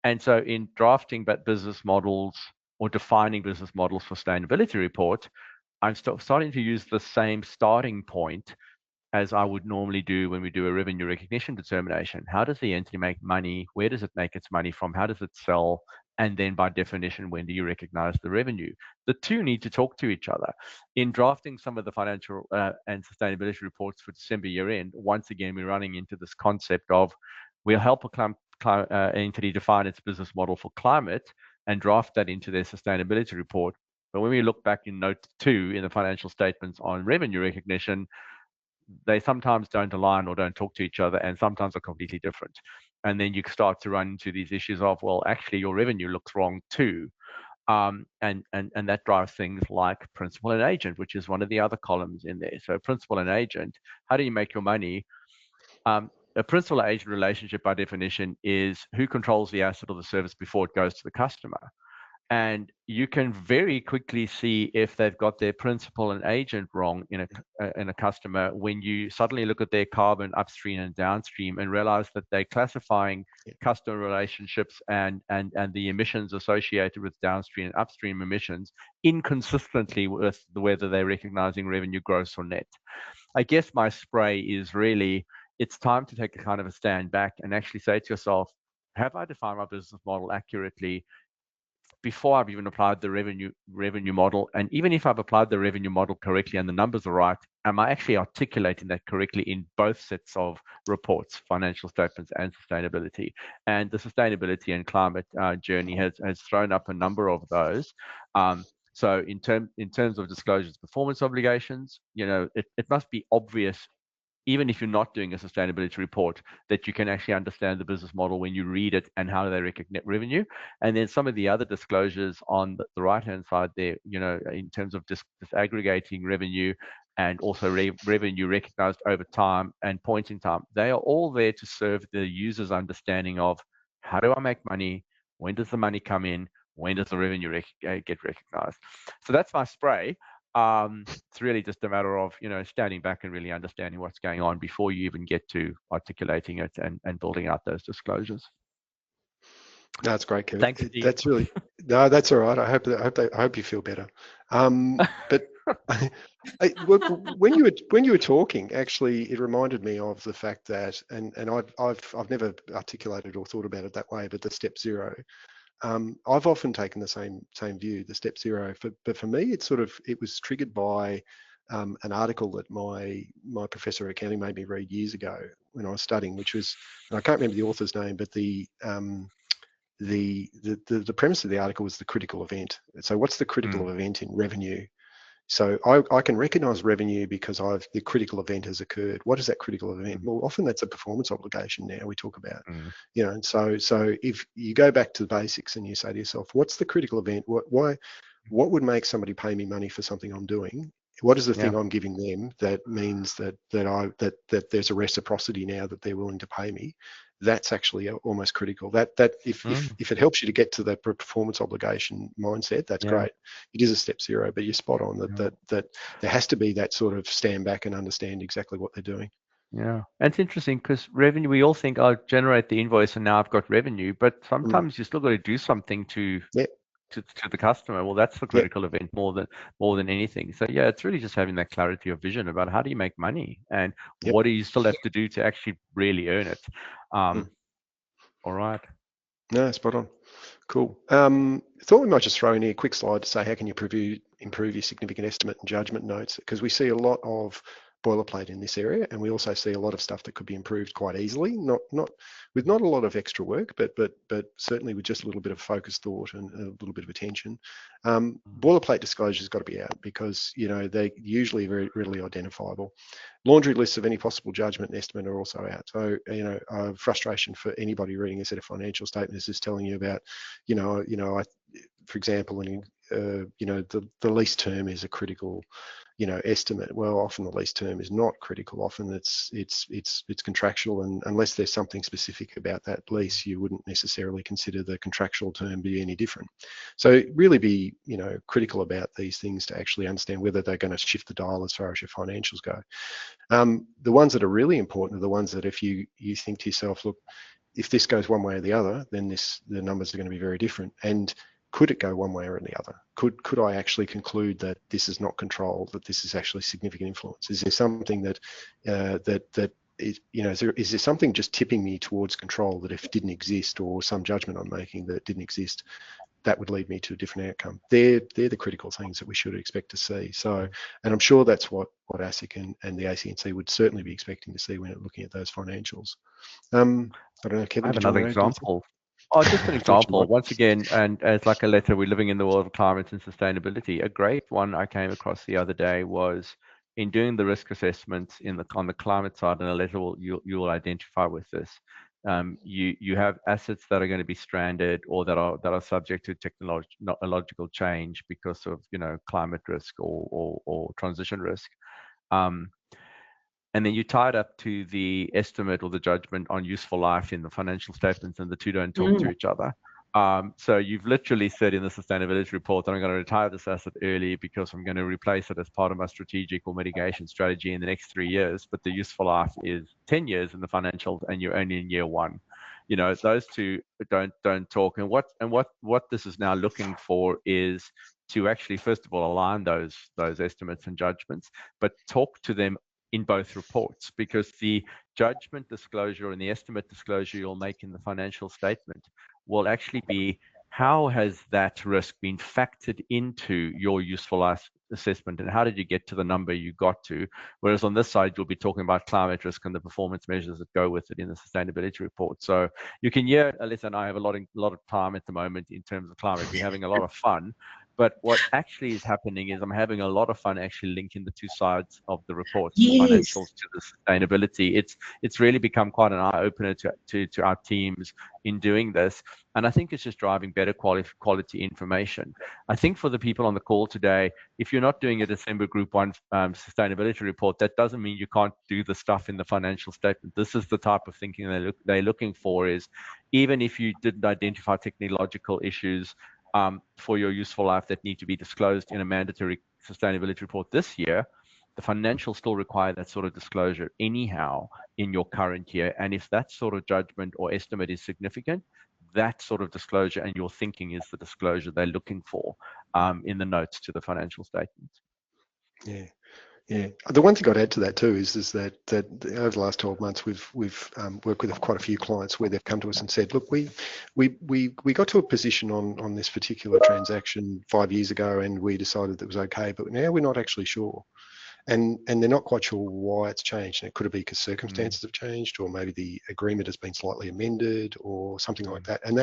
And so in drafting business models or defining business models for sustainability report, I'm starting to use the same starting point as I would normally do when we do a revenue recognition determination. How does the entity make money? Where does it make its money from? How does it sell? And then by definition, when do you recognize the revenue? The two need to talk to each other. In drafting some of the financial and sustainability reports for December year end, once again, we're running into this concept of we'll help a entity define its business model for climate and draft that into their sustainability report. But when we look back in note 2 in the financial statements on revenue recognition, they sometimes don't align or don't talk to each other, and sometimes are completely different. And then you start to run into these issues of, well, actually your revenue looks wrong too. And that drives things like principal and agent, which is one of the other columns in there. So principal and agent, how do you make your money? a principal-agent relationship, by definition, is who controls the asset or the service before it goes to the customer. And you can very quickly see if they've got their principal and agent wrong in a customer when you suddenly look at their carbon upstream and downstream and realize that they're classifying customer relationships and the emissions associated with downstream and upstream emissions inconsistently with whether they're recognizing revenue gross or net. I guess my spray is really, it's time to take a kind of a stand back and actually say to yourself, have I defined my business model accurately before I've even applied the revenue model? And even if I've applied the revenue model correctly and the numbers are right, am I actually articulating that correctly in both sets of reports, financial statements and sustainability? And the sustainability and climate journey has thrown up a number of those. So in terms of disclosures, performance obligations, it must be obvious, even if you're not doing a sustainability report, that you can actually understand the business model when you read it and how they recognize revenue. And then some of the other disclosures on the right-hand side there, in terms of disaggregating revenue and also revenue recognized over time and point in time, they are all there to serve the user's understanding of how do I make money, when does the money come in, when does the revenue get recognized. So that's my spray. It's really just a matter of, standing back and really understanding what's going on before you even get to articulating it and building out those disclosures. No, that's great, Kevin. Thanks, Steve. That's really, no, that's all right. I hope you feel better. But when you were talking, actually, it reminded me of the fact that, and I've never articulated or thought about it that way, but the step zero. I've often taken the same view, the step zero. But for me, it was triggered by an article that my professor of accounting made me read years ago when I was studying, which was, and I can't remember the author's name, but the premise of the article was the critical event. So what's the critical event in revenue? So I can recognize revenue because the critical event has occurred. What is that critical event? Well, often that's a performance obligation now we talk about, and so if you go back to the basics and you say to yourself, what's the critical event? What would make somebody pay me money for something I'm doing? What is the thing I'm giving them that means that there's a reciprocity now that they're willing to pay me? That's actually almost critical. That if it helps you to get to the performance obligation mindset, that's great. It is a step zero, but you're spot on that there has to be that sort of stand back and understand exactly what they're doing. Yeah, and it's interesting because revenue, we all think I'll generate the invoice and now I've got revenue, but sometimes you still got to do something to the customer. Well, that's the critical event more than anything. So yeah, it's really just having that clarity of vision about how do you make money and what do you still have to do to actually really earn it. All right. No, spot on. Cool. Thought we might just throw in here a quick slide to say how can you improve your significant estimate and judgment notes, because we see a lot of boilerplate in this area, and we also see a lot of stuff that could be improved quite easily, not with not a lot of extra work, but certainly with just a little bit of focused thought and a little bit of attention. Boilerplate disclosure's got to be out because they're usually very readily identifiable. Laundry lists of any possible judgment and estimate are also out. So frustration for anybody reading a set of financial statements is telling you about for example, the lease term is a critical estimate. Well, often the lease term is not critical. Often it's contractual, and unless there's something specific about that lease, you wouldn't necessarily consider the contractual term be any different. So really be critical about these things to actually understand whether they're going to shift the dial as far as your financials go. The ones that are really important are the ones that if you think to yourself, look, if this goes one way or the other, then the numbers are going to be very different. And could it go one way or the other? Could I actually conclude that this is not control, that this is actually significant influence? Is there something that is there something just tipping me towards control that if it didn't exist, or some judgment I'm making that didn't exist, that would lead me to a different outcome? They're the critical things that we should expect to see. So, and I'm sure that's what ASIC and the ACNC would certainly be expecting to see when they're looking at those financials. I don't know, Kevin. I have another example. Oh, just an example. Once again, and as like a letter, we're living in the world of climate and sustainability. A great one I came across the other day was in doing the risk assessments on the climate side, and a letter you will identify with this. You have assets that are going to be stranded or that are subject to technological change because of climate risk or transition risk. and then you tie it up to the estimate or the judgment on useful life in the financial statements, and the two don't talk to each other. So you've literally said in the sustainability report that I'm going to retire this asset early because I'm going to replace it as part of my strategic or mitigation strategy in the next 3 years, but the useful life is 10 years in the financials and you're only in year 1. You know, those two don't talk. And what this is now looking for is to actually, first of all, align those estimates and judgments, but talk to them in both reports, because the judgment disclosure and the estimate disclosure you'll make in the financial statement will actually be how has that risk been factored into your useful life assessment, and how did you get to the number you got to? Whereas on this side, you'll be talking about climate risk and the performance measures that go with it in the sustainability report. So you can hear, Alyssa and I have a lot of time at the moment in terms of climate. We're having a lot of fun. But what actually is happening is I'm having a lot of fun actually linking the two sides of the reports, the financials to the sustainability. It's really become quite an eye-opener to our teams in doing this. And I think it's just driving better quality information. I think for the people on the call today, if you're not doing a December Group 1 sustainability report, that doesn't mean you can't do the stuff in the financial statement. This is the type of thinking they're looking for, is even if you didn't identify technological issues for your useful life that need to be disclosed in a mandatory sustainability report this year, the financials still require that sort of disclosure anyhow in your current year. And if that sort of judgment or estimate is significant, that sort of disclosure and your thinking is the disclosure they're looking for in the notes to the financial statements. Yeah. Yeah, the one thing I'd add to that too is that over the last 12 months we've worked with quite a few clients where they've come to us and said, look, we got to a position on this particular transaction 5 years ago and we decided that it was okay, but now we're not actually sure, and they're not quite sure why it's changed. And it could be because circumstances have changed, or maybe the agreement has been slightly amended or something like that, and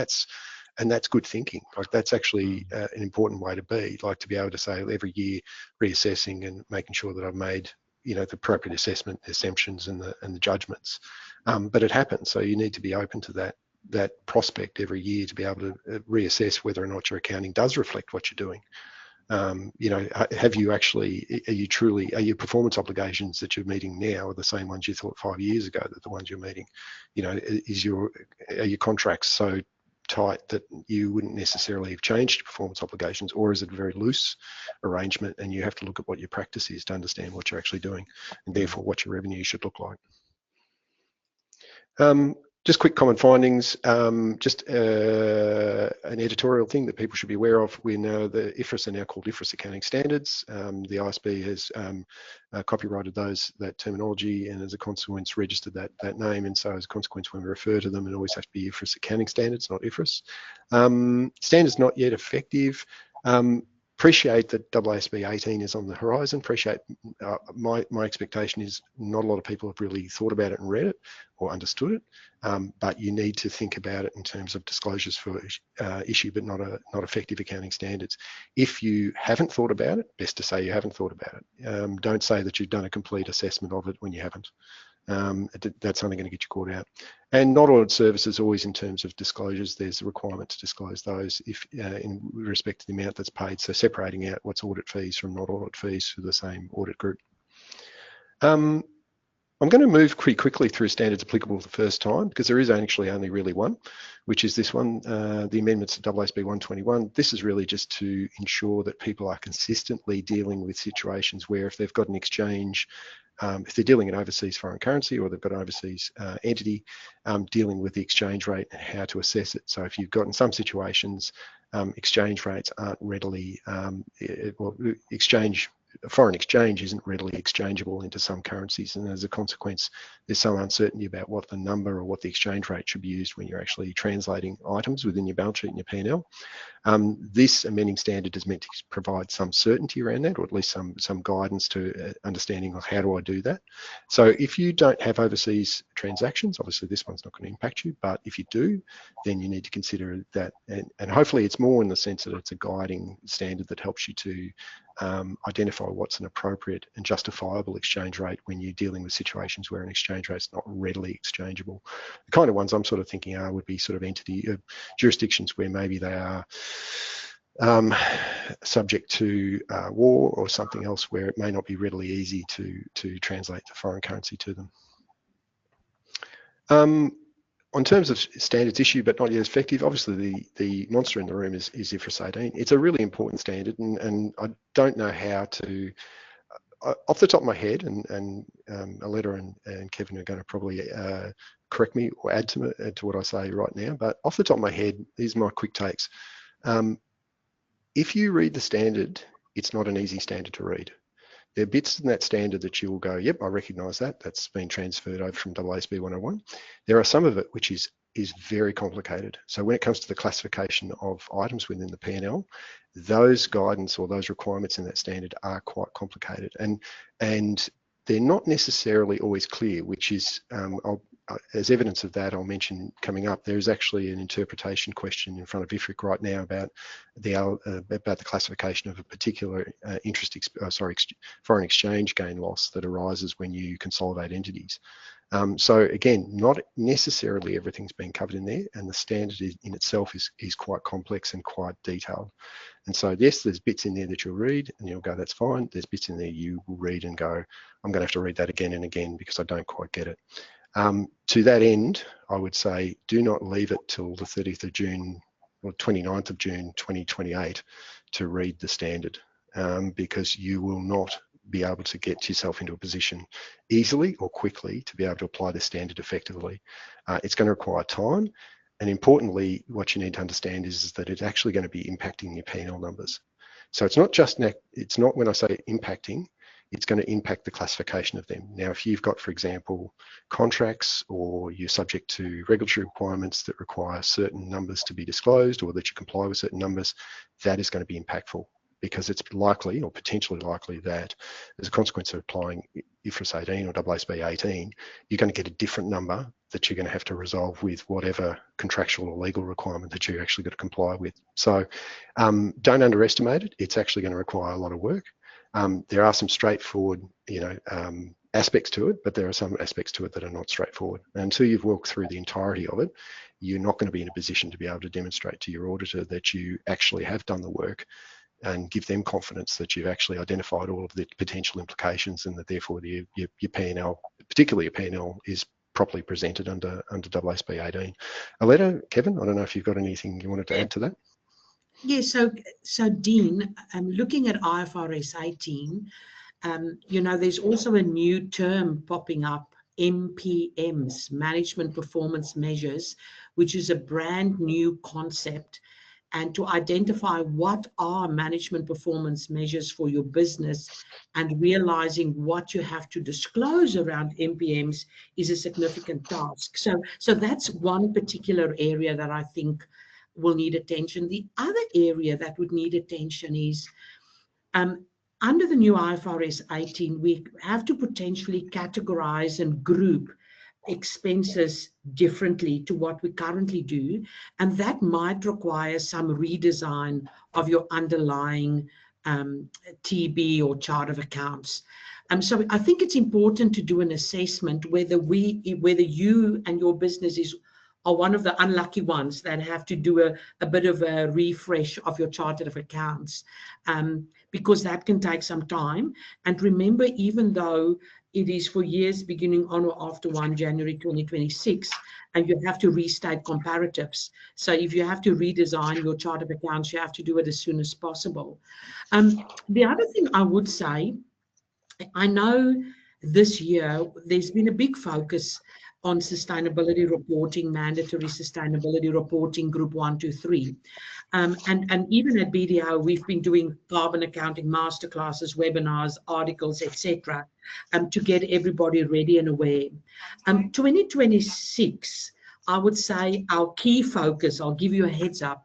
that's good thinking. Like, that's actually an important way to be, like to be able to say every year reassessing and making sure that I've made, you know, the appropriate assessment, the assumptions and the judgments. But it happens, so you need to be open to that prospect every year to be able to reassess whether or not your accounting does reflect what you're doing. You know, have you actually, are your performance obligations that you're meeting now are the same ones you thought 5 years ago that the ones you're meeting? You know, are your contracts so tight that you wouldn't necessarily have changed your performance obligations, or is it a very loose arrangement and you have to look at what your practice is to understand what you're actually doing and therefore what your revenue should look like? Just quick common findings, just an editorial thing that people should be aware of. We know the IFRS are now called IFRS accounting standards. The ISB has copyrighted that terminology and as a consequence registered that name, and so as a consequence when we refer to them it always have to be IFRS accounting standards, not IFRS. Standards not yet effective. Appreciate that ASB 18 is on the horizon. Appreciate my expectation is not a lot of people have really thought about it and read it or understood it, but you need to think about it in terms of disclosures for issue, but not effective accounting standards. If you haven't thought about it, best to say you haven't thought about it. Don't say that you've done a complete assessment of it when you haven't. That's only going to get you caught out. And not audit services, always in terms of disclosures, there's a requirement to disclose those if in respect to the amount that's paid. So separating out what's audit fees from not audit fees for the same audit group. I'm going to move pretty quickly through standards applicable the first time because there is actually only really one, which is this one, the amendments to ASB 121. This is really just to ensure that people are consistently dealing with situations where if they've got an exchange, if they're dealing in overseas foreign currency or they've got an overseas entity, dealing with the exchange rate and how to assess it. So if you've got in some situations, exchange rates aren't readily, foreign exchange isn't readily exchangeable into some currencies, and as a consequence there's some uncertainty about what the number or what the exchange rate should be used when you're actually translating items within your balance sheet and your P&L. This amending standard is meant to provide some certainty around that, or at least some guidance to understanding of how do I do that. So if you don't have overseas transactions, obviously this one's not going to impact you, but if you do, then you need to consider that, and hopefully it's more in the sense that it's a guiding standard that helps you to identify what's an appropriate and justifiable exchange rate when you're dealing with situations where an exchange rate is not readily exchangeable. The kind of ones I'm sort of thinking would be sort of jurisdictions where maybe they are subject to war or something else where it may not be readily easy to translate the foreign currency to them. On terms of standards issued but not yet effective, obviously the monster in the room is IFRS 18. It's a really important standard, and I don't know how to, off the top of my head, and Aletta and Kevin are going to probably correct me or add to what I say right now, but off the top of my head, these are my quick takes. If you read the standard, it's not an easy standard to read. There are bits in that standard that you will go, yep, I recognise that. That's been transferred over from ASB 101. There are some of it which is very complicated. So when it comes to the classification of items within the P&L, those guidance or those requirements in that standard are quite complicated, and they're not necessarily always clear, which is, as evidence of that, I'll mention coming up, there is actually an interpretation question in front of IFRIC right now about the classification of a particular foreign exchange gain loss that arises when you consolidate entities. So again, not necessarily everything's been covered in there, and the standard in itself is quite complex and quite detailed. And so yes, there's bits in there that you'll read and you'll go, that's fine. There's bits in there you will read and go, I'm going to have to read that again and again because I don't quite get it. To that end, I would say do not leave it till the 30th of June or 29th of June 2028 to read the standard, because you will not be able to get yourself into a position easily or quickly to be able to apply the standard effectively. It's going to require time, and importantly, what you need to understand is that it's actually going to be impacting your P&L numbers. So it's not when I say impacting, it's going to impact the classification of them. Now, if you've got, for example, contracts, or you're subject to regulatory requirements that require certain numbers to be disclosed, or that you comply with certain numbers, that is going to be impactful, because it's likely or potentially likely that as a consequence of applying IFRS 18 or ASB 18, you're going to get a different number that you're going to have to resolve with whatever contractual or legal requirement that you actually got to comply with. So don't underestimate it. It's actually going to require a lot of work. There are some straightforward, aspects to it, but there are some aspects to it that are not straightforward. And until you've walked through the entirety of it, you're not going to be in a position to be able to demonstrate to your auditor that you actually have done the work and give them confidence that you've actually identified all of the potential implications, and that therefore your P&L, particularly your P&L, is properly presented under ASB 18. Aletta, Kevin, I don't know if you've got anything you wanted to add to that. Yeah, so Dean, looking at IFRS 18, there's also a new term popping up, MPMs, Management Performance Measures, which is a brand new concept. And to identify what are management performance measures for your business and realizing what you have to disclose around MPMs is a significant task. So that's one particular area that I think will need attention. The other area that would need attention is under the new IFRS 18, we have to potentially categorize and group expenses differently to what we currently do, and that might require some redesign of your underlying TB or chart of accounts. So I think it's important to do an assessment whether you and your business are one of the unlucky ones that have to do a bit of a refresh of your chart of accounts, because that can take some time. And remember, even though it is for years beginning on or after 1 January 2026, and you have to restate comparatives. So if you have to redesign your chart of accounts, you have to do it as soon as possible. The other thing I would say, I know this year there's been a big focus on sustainability reporting, mandatory sustainability reporting, group 1, 2, 3. And even at BDO, we've been doing carbon accounting masterclasses, webinars, articles, etc., to get everybody ready and aware. 2026, I would say our key focus, I'll give you a heads up,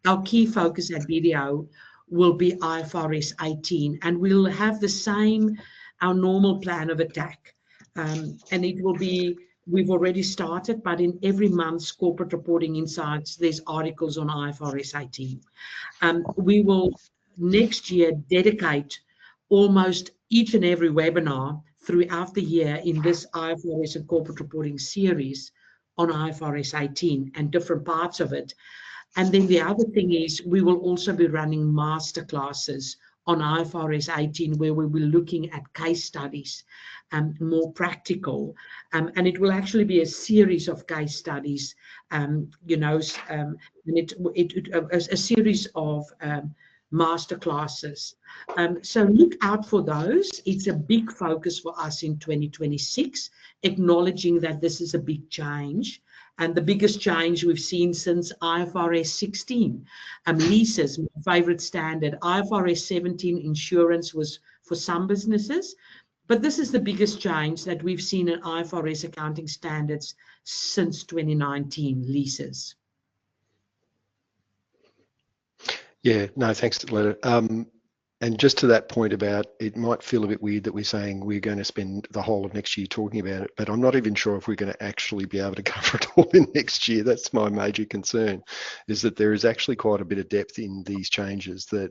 our key focus at BDO will be IFRS 18, and we'll have the same, our normal plan of attack. And it will be, we've already started, but in every month's corporate reporting insights, there's articles on IFRS 18. We will next year dedicate almost each and every webinar throughout the year in this IFRS and corporate reporting series on IFRS 18 and different parts of it. And then the other thing is we will also be running master classes on IFRS 18, where we will be looking at case studies, more practical, and it will actually be a series of case studies, you know, and a series of master classes. So look out for those. It's a big focus for us in 2026, acknowledging that this is a big change. And the biggest change we've seen since IFRS 16. Leases, my favorite standard. IFRS 17 insurance was for some businesses, but this is the biggest change that we've seen in IFRS accounting standards since 2019, leases. Yeah, no, thanks, Letta. And just to that point about, it might feel a bit weird that we're saying we're going to spend the whole of next year talking about it, but I'm not even sure if we're going to actually be able to cover it all in next year. That's my major concern, is that there is actually quite a bit of depth in these changes that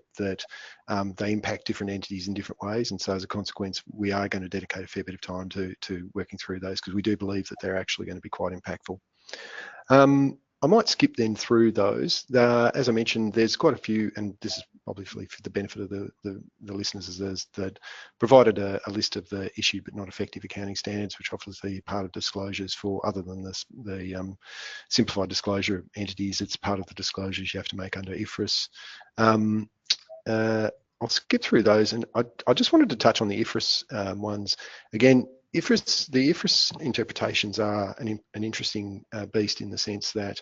they impact different entities in different ways. And so as a consequence, we are going to dedicate a fair bit of time to working through those, because we do believe that they're actually going to be quite impactful. I might skip then through those. As I mentioned, there's quite a few, and this is probably for the benefit of the listeners, is that provided a list of the issued but not effective accounting standards, which obviously part of disclosures for, other than the simplified disclosure entities, it's part of the disclosures you have to make under IFRS. I'll skip through those, and I just wanted to touch on the IFRS ones. Again, the IFRS interpretations are an interesting beast, in the sense that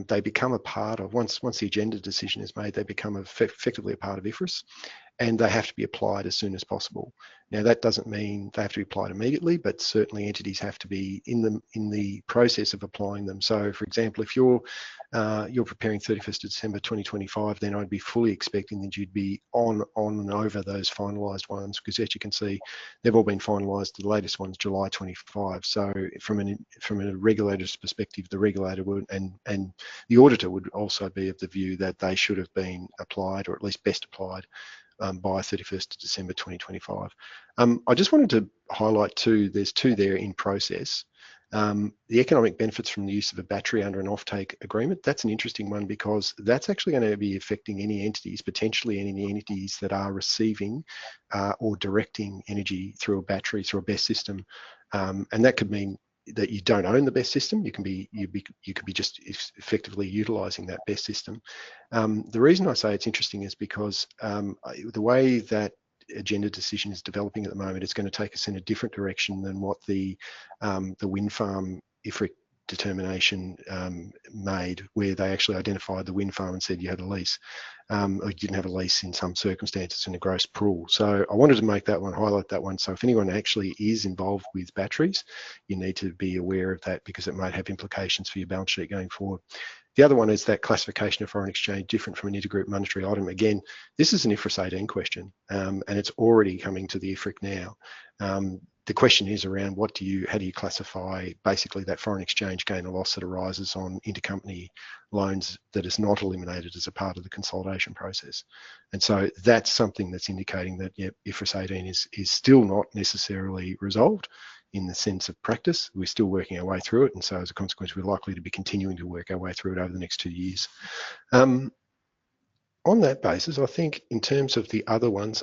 they become a part of, once the agenda decision is made, they become effectively a part of IFRS, and they have to be applied as soon as possible. Now, that doesn't mean they have to be applied immediately, but certainly entities have to be in the process of applying them. So, for example, if you're preparing 31st of December 2025, then I'd be fully expecting that you'd be on and over those finalised ones, because as you can see, they've all been finalised. The latest one's July 25. So, from a regulator's perspective, the regulator would and the auditor would also be of the view that they should have been applied, or at least best applied, by 31st of December 2025. I just wanted to highlight there's two there in process. The economic benefits from the use of a battery under an offtake agreement, that's an interesting one, because that's actually going to be affecting any entities, potentially any entities that are receiving or directing energy through a battery, through a BESS system. And that could mean that you don't own the BESS system. You could be just effectively utilising that BESS system. The reason I say it's interesting is because the way that agenda decision is developing at the moment, it's going to take us in a different direction than what the wind farm IFRIC determination made, where they actually identified the wind farm and said you had a lease, or you didn't have a lease in some circumstances in a gross pool. So I wanted to make that one, highlight that one. So if anyone actually is involved with batteries, you need to be aware of that, because it might have implications for your balance sheet going forward. The other one is that classification of foreign exchange different from an intergroup monetary item. Again, this is an IFRS 18 question, and it's already coming to the IFRIC now. The question is around how do you classify basically that foreign exchange gain or loss that arises on intercompany loans that is not eliminated as a part of the consolidation process. And so that's something that's indicating that, yeah, IFRS 18 is still not necessarily resolved in the sense of practice. We're still working our way through it, and so as a consequence, we're likely to be continuing to work our way through it over the next 2 years. On that basis, I think in terms of the other ones,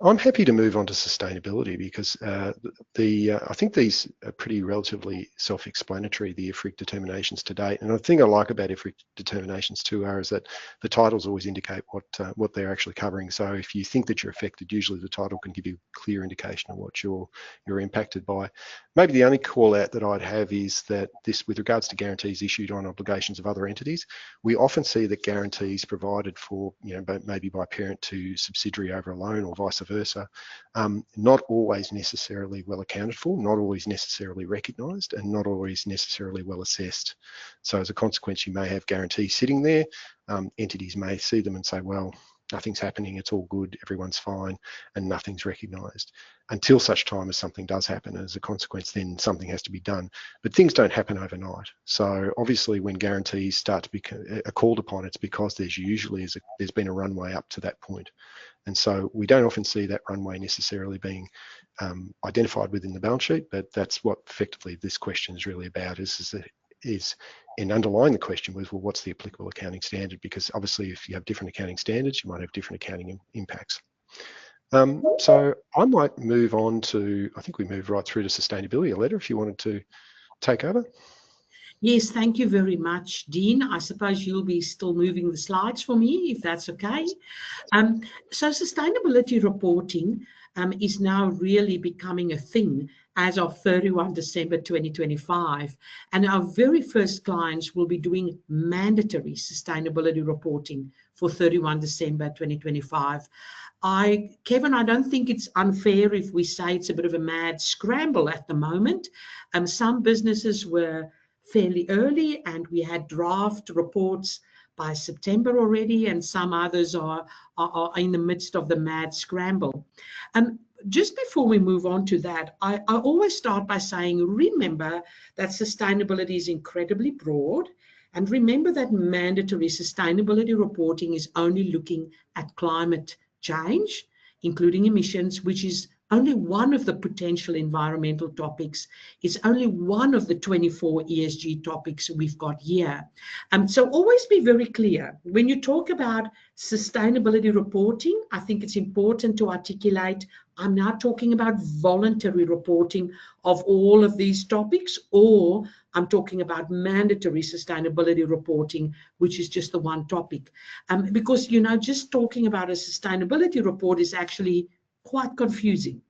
I'm happy to move on to sustainability, because I think these are pretty relatively self-explanatory, the IFRIC determinations to date. And the thing I like about IFRIC determinations too is that the titles always indicate what they're actually covering. So if you think that you're affected, usually the title can give you a clear indication of what you're impacted by. Maybe the only call out that I'd have is that this, with regards to guarantees issued on obligations of other entities, we often see that guarantees provided for, maybe by parent to subsidiary over a loan or vice versa, not always necessarily well accounted for, not always necessarily recognised, and not always necessarily well assessed. So as a consequence, you may have guarantees sitting there. Entities may see them and say, well, nothing's happening, it's all good, everyone's fine, and nothing's recognised. Until such time as something does happen, as a consequence, then something has to be done. But things don't happen overnight. So obviously when guarantees start to be called upon, it's because there's been a runway up to that point. And so we don't often see that runway necessarily being identified within the balance sheet, but that's what effectively this question is really about, is that is, and underlying the question was, well, what's the applicable accounting standard? Because obviously if you have different accounting standards, you might have different accounting impacts. So I might move on to, I think we moved right through to sustainability. Aletta, if you wanted to take over. Yes, thank you very much, Dean. I suppose you'll be still moving the slides for me, if that's okay. So sustainability reporting is now really becoming a thing as of 31 December 2025. And our very first clients will be doing mandatory sustainability reporting for 31 December 2025. Kevin, I don't think it's unfair if we say it's a bit of a mad scramble at the moment. Some businesses were fairly early and we had draft reports by September already, and some others are in the midst of the mad scramble. Just before we move on to that, I always start by saying, remember that sustainability is incredibly broad, and remember that mandatory sustainability reporting is only looking at climate change, including emissions, which is only one of the potential environmental topics. It's only one of the 24 ESG topics we've got here. So always be very clear. When you talk about sustainability reporting, I think it's important to articulate, I'm now talking about voluntary reporting of all of these topics, or I'm talking about mandatory sustainability reporting, which is just the one topic. Because, you know, just talking about a sustainability report is actually quite confusing.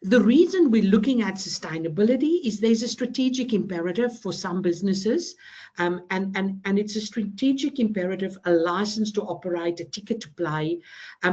The reason we're looking at sustainability is there's a strategic imperative for some businesses, and it's a strategic imperative, a license to operate, a ticket to play,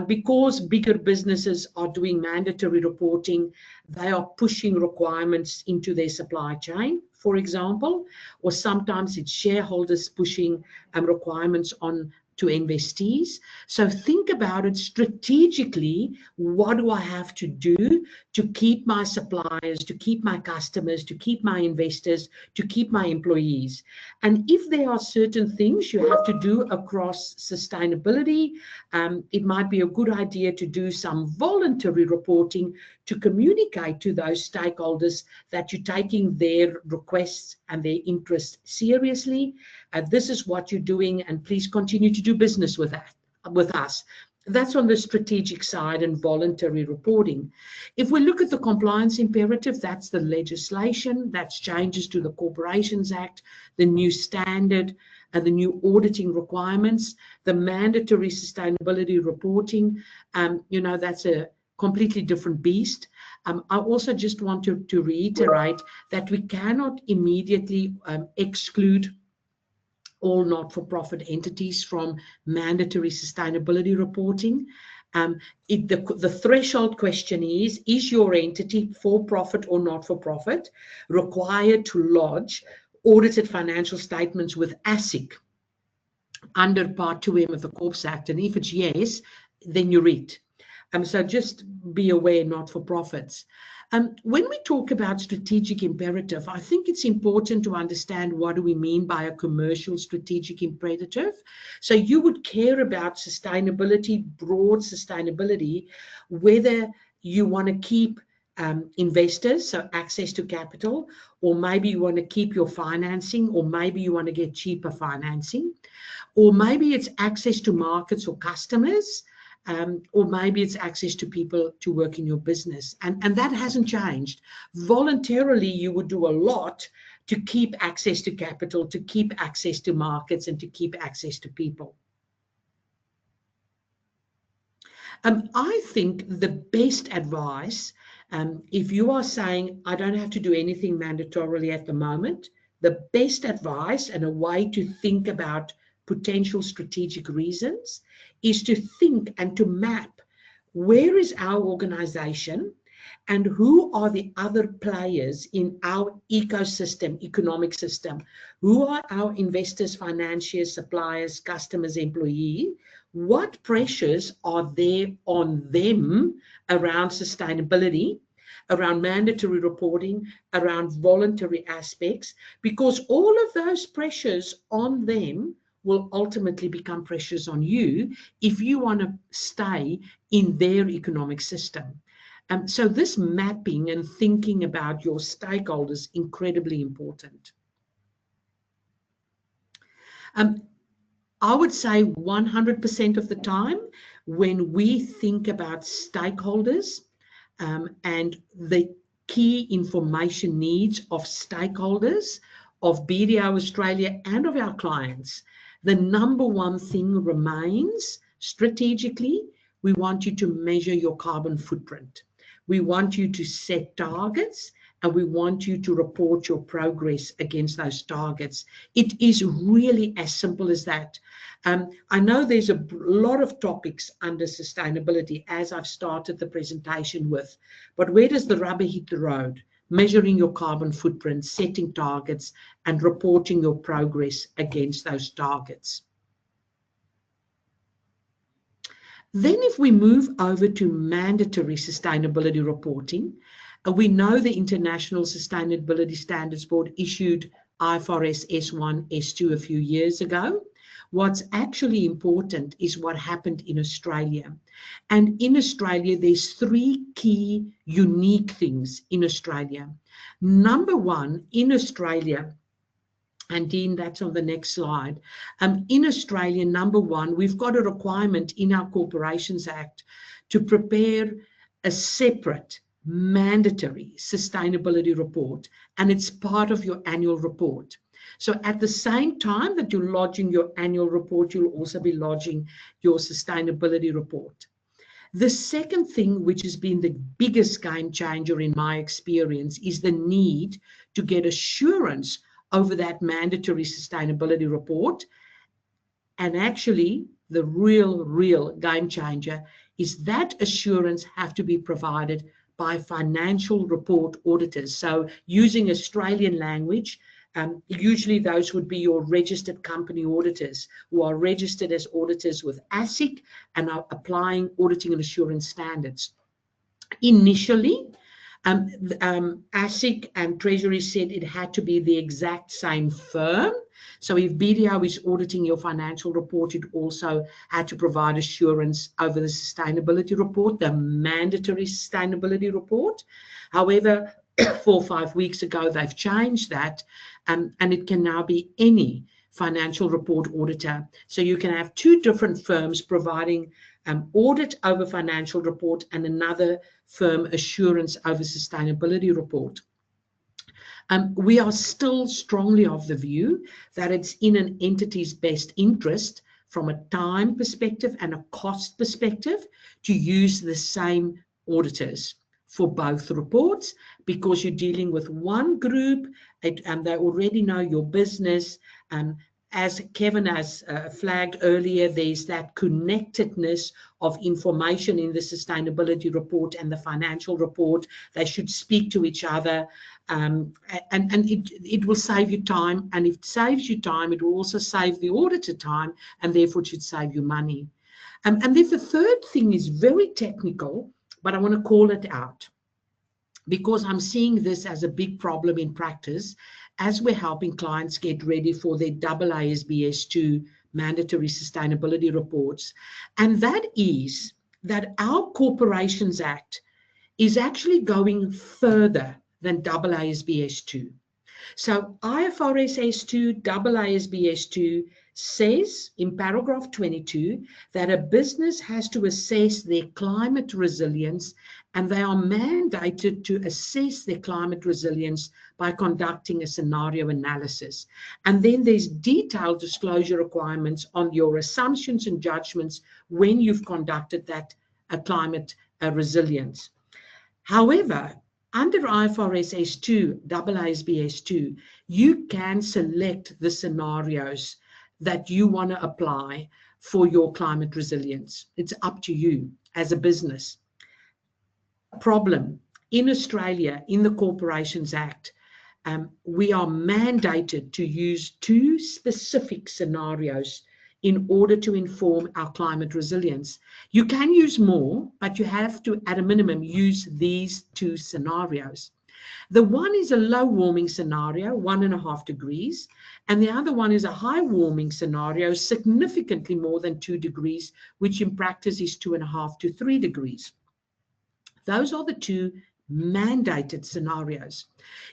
because bigger businesses are doing mandatory reporting, they are pushing requirements into their supply chain, for example, or sometimes it's shareholders pushing requirements on to investees. So think about it strategically. What do I have to do to keep my suppliers, to keep my customers, to keep my investors, to keep my employees? And if there are certain things you have to do across sustainability, it might be a good idea to do some voluntary reporting to communicate to those stakeholders that you're taking their requests and their interests seriously. This is what you're doing, and please continue to do business with us. That's on the strategic side and voluntary reporting. If we look at the compliance imperative, that's the legislation, that's changes to the Corporations Act, the new standard, and the new auditing requirements, the mandatory sustainability reporting. You know, that's a completely different beast. I also just want to reiterate that we cannot immediately exclude all not-for-profit entities from mandatory sustainability reporting. The threshold question is your entity for-profit or not-for-profit required to lodge audited financial statements with ASIC under Part 2M of the Corps Act? And if it's yes, then you're it. So just be aware, not-for-profits. When we talk about strategic imperative, I think it's important to understand what do we mean by a commercial strategic imperative. So you would care about sustainability, broad sustainability, whether you want to keep investors, so access to capital, or maybe you want to keep your financing, or maybe you want to get cheaper financing, or maybe it's access to markets or customers, or maybe it's access to people to work in your business. And that hasn't changed. Voluntarily, you would do a lot to keep access to capital, to keep access to markets, and to keep access to people. I think the best advice, if you are saying, I don't have to do anything mandatorily at the moment, the best advice and a way to think about potential strategic reasons is to think and to map where is our organization and who are the other players in our ecosystem, economic system. Who are our investors, financiers, suppliers, customers, employees? What pressures are there on them around sustainability, around mandatory reporting, around voluntary aspects? Because all of those pressures on them will ultimately become pressures on you if you want to stay in their economic system. So this mapping and thinking about your stakeholders is incredibly important. I would say 100% of the time, when we think about stakeholders and the key information needs of stakeholders, of BDO Australia and of our clients, the number one thing remains strategically, we want you to measure your carbon footprint. We want you to set targets, and we want you to report your progress against those targets. It is really as simple as that. I know there's a lot of topics under sustainability, as I've started the presentation with, but where does the rubber hit the road? Measuring your carbon footprint, setting targets, and reporting your progress against those targets. Then if we move over to mandatory sustainability reporting, we know the International Sustainability Standards Board issued IFRS S1, S2 a few years ago. What's actually important is what happened in Australia. And in Australia, there's three key unique things in Australia. Number one, in Australia, and Dean, that's on the next slide. In Australia, number one, we've got a requirement in our Corporations Act to prepare a separate mandatory sustainability report, and it's part of your annual report. So at the same time that you're lodging your annual report, you'll also be lodging your sustainability report. The second thing, which has been the biggest game changer in my experience, is the need to get assurance over that mandatory sustainability report. And actually, the real game changer is that assurance have to be provided by financial report auditors. So using Australian language, usually those would be your registered company auditors who are registered as auditors with ASIC and are applying auditing and assurance standards. Initially, ASIC and Treasury said it had to be the exact same firm. So if BDO is auditing your financial report, it also had to provide assurance over the sustainability report, the mandatory sustainability report. However, 4 or 5 weeks ago, they've changed that, and it can now be any financial report auditor. So you can have two different firms providing audit over financial report and another firm assurance over sustainability report. We are still strongly of the view that it's in an entity's best interest from a time perspective and a cost perspective to use the same auditors for both reports, because you're dealing with one group and they already know your business. As Kevin has flagged earlier, there's that connectedness of information in the sustainability report and the financial report. They should speak to each other, and it will save you time. And if it saves you time, it will also save the auditor time, and therefore it should save you money. And then the third thing is very technical, but I want to call it out because I'm seeing this as a big problem in practice as we're helping clients get ready for their AASB 2 mandatory sustainability reports. And that is that our Corporations Act is actually going further than AASB 2. So IFRS S2, AASB 2 says in paragraph 22 that a business has to assess their climate resilience, and they are mandated to assess their climate resilience by conducting a scenario analysis. And then there's detailed disclosure requirements on your assumptions and judgments when you've conducted that climate resilience. However, under IFRS S2, AASB S2, you can select the scenarios that you want to apply for your climate resilience. It's up to you as a business. Problem in Australia, in the Corporations Act, we are mandated to use 2 specific scenarios in order to inform our climate resilience. You can use more, but you have to, at a minimum, use these 2 scenarios. The one is a low warming scenario, 1.5 degrees, and the other one is a high warming scenario, significantly more than 2 degrees, which in practice is 2.5 to 3 degrees. Those are the 2 mandated scenarios.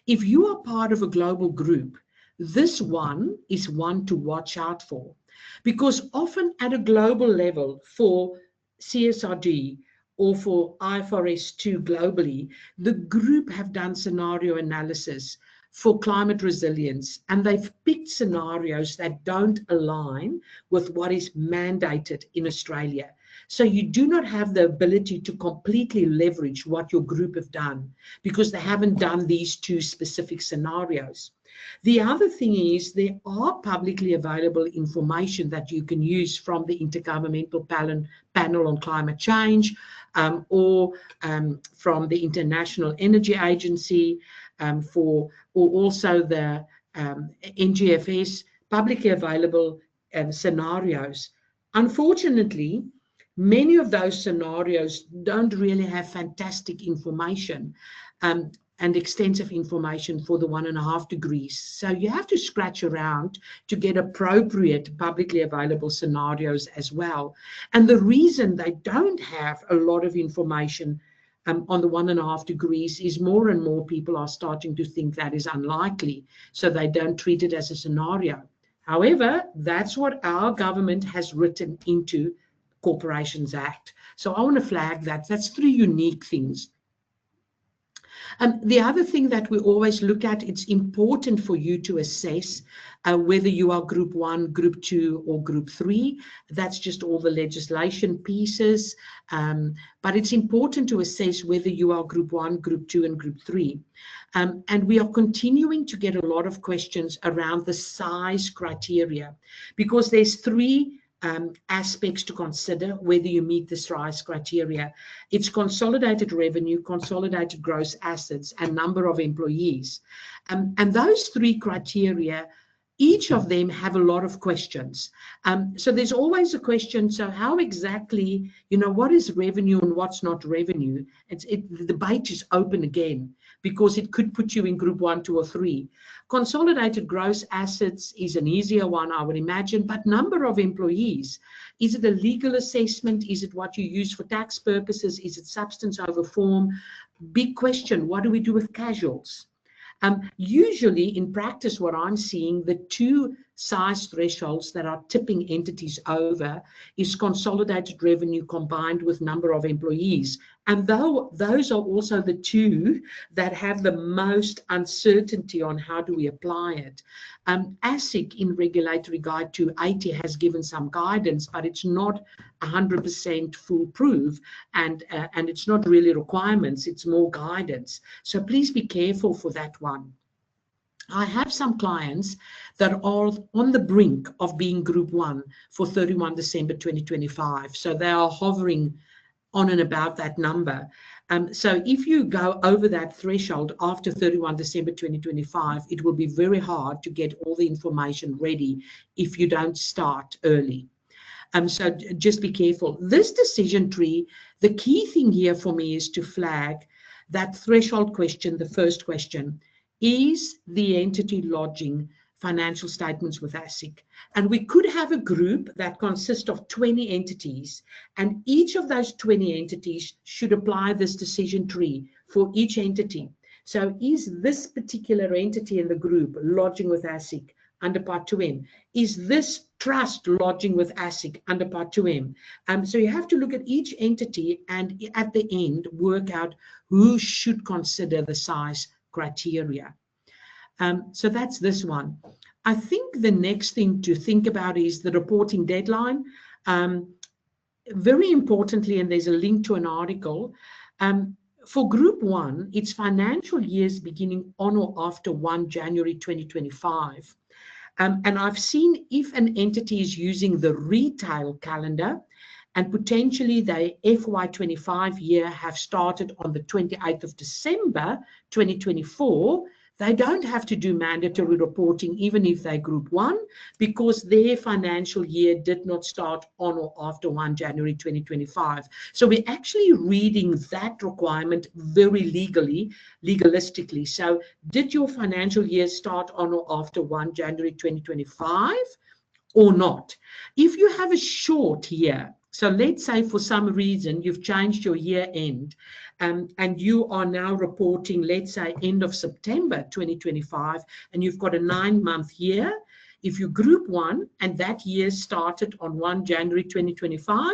If you are part of a global group, this one is one to watch out for, because often at a global level for CSRD or for IFRS 2 globally, the group have done scenario analysis for climate resilience, and they've picked scenarios that don't align with what is mandated in Australia. So you do not have the ability to completely leverage what your group have done because they haven't done these two specific scenarios. The other thing is there are publicly available information that you can use from the Intergovernmental Panel on Climate Change or from the International Energy Agency or also the NGFS, publicly available scenarios. Unfortunately, many of those scenarios don't really have fantastic information and extensive information for the 1.5 degrees. So you have to scratch around to get appropriate publicly available scenarios as well. And the reason they don't have a lot of information on the 1.5 degrees is more and more people are starting to think that is unlikely, so they don't treat it as a scenario. However, that's what our government has written into Corporations Act. So I want to flag that. That's 3 unique things. The other thing that we always look at, it's important for you to assess whether you are Group 1, Group 2, or Group 3. That's just all the legislation pieces. But it's important to assess whether you are Group 1, Group 2, and Group 3. And we are continuing to get a lot of questions around the size criteria, because there's 3 aspects to consider whether you meet the size criteria. It's consolidated revenue, consolidated gross assets, and number of employees. And those 3 criteria, each of them have a lot of questions. So there's always a question, so how exactly, what is revenue and what's not revenue? The debate is open again, because it could put you in Group 1, 2, or 3. Consolidated gross assets is an easier one, I would imagine, but number of employees, is it a legal assessment? Is it what you use for tax purposes? Is it substance over form? Big question, what do we do with casuals? Usually in practice, what I'm seeing, the 2 size thresholds that are tipping entities over is consolidated revenue combined with number of employees. And those are also the 2 that have the most uncertainty on how do we apply it. ASIC in Regulatory Guide 280 has given some guidance, but it's not 100% foolproof, and it's not really requirements, it's more guidance. So please be careful for that one. I have some clients that are on the brink of being Group 1 for 31 December 2025. So they are hovering on and about that number. So if you go over that threshold after 31 December 2025, it will be very hard to get all the information ready if you don't start early. So just be careful. This decision tree, the key thing here for me is to flag that threshold question, the first question. Is the entity lodging financial statements with ASIC? And we could have a group that consists of 20 entities, and each of those 20 entities should apply this decision tree for each entity. So is this particular entity in the group lodging with ASIC under Part 2M? Is this trust lodging with ASIC under Part 2M? So you have to look at each entity and at the end work out who should consider the size criteria. So that's this one. I think the next thing to think about is the reporting deadline. Very importantly, and there's a link to an article, for Group 1, it's financial years beginning on or after 1 January 2025. And I've seen if an entity is using the retail calendar and potentially the FY25 year have started on the 28th of December 2024, they don't have to do mandatory reporting even if they're Group 1, because their financial year did not start on or after 1 January 2025. So we're actually reading that requirement very legalistically. So did your financial year start on or after 1 January 2025 or not? If you have a short year, so let's say for some reason you've changed your year end and you are now reporting, let's say, end of September 2025, and you've got a 9-month year. If you group 1 and that year started on 1 January 2025,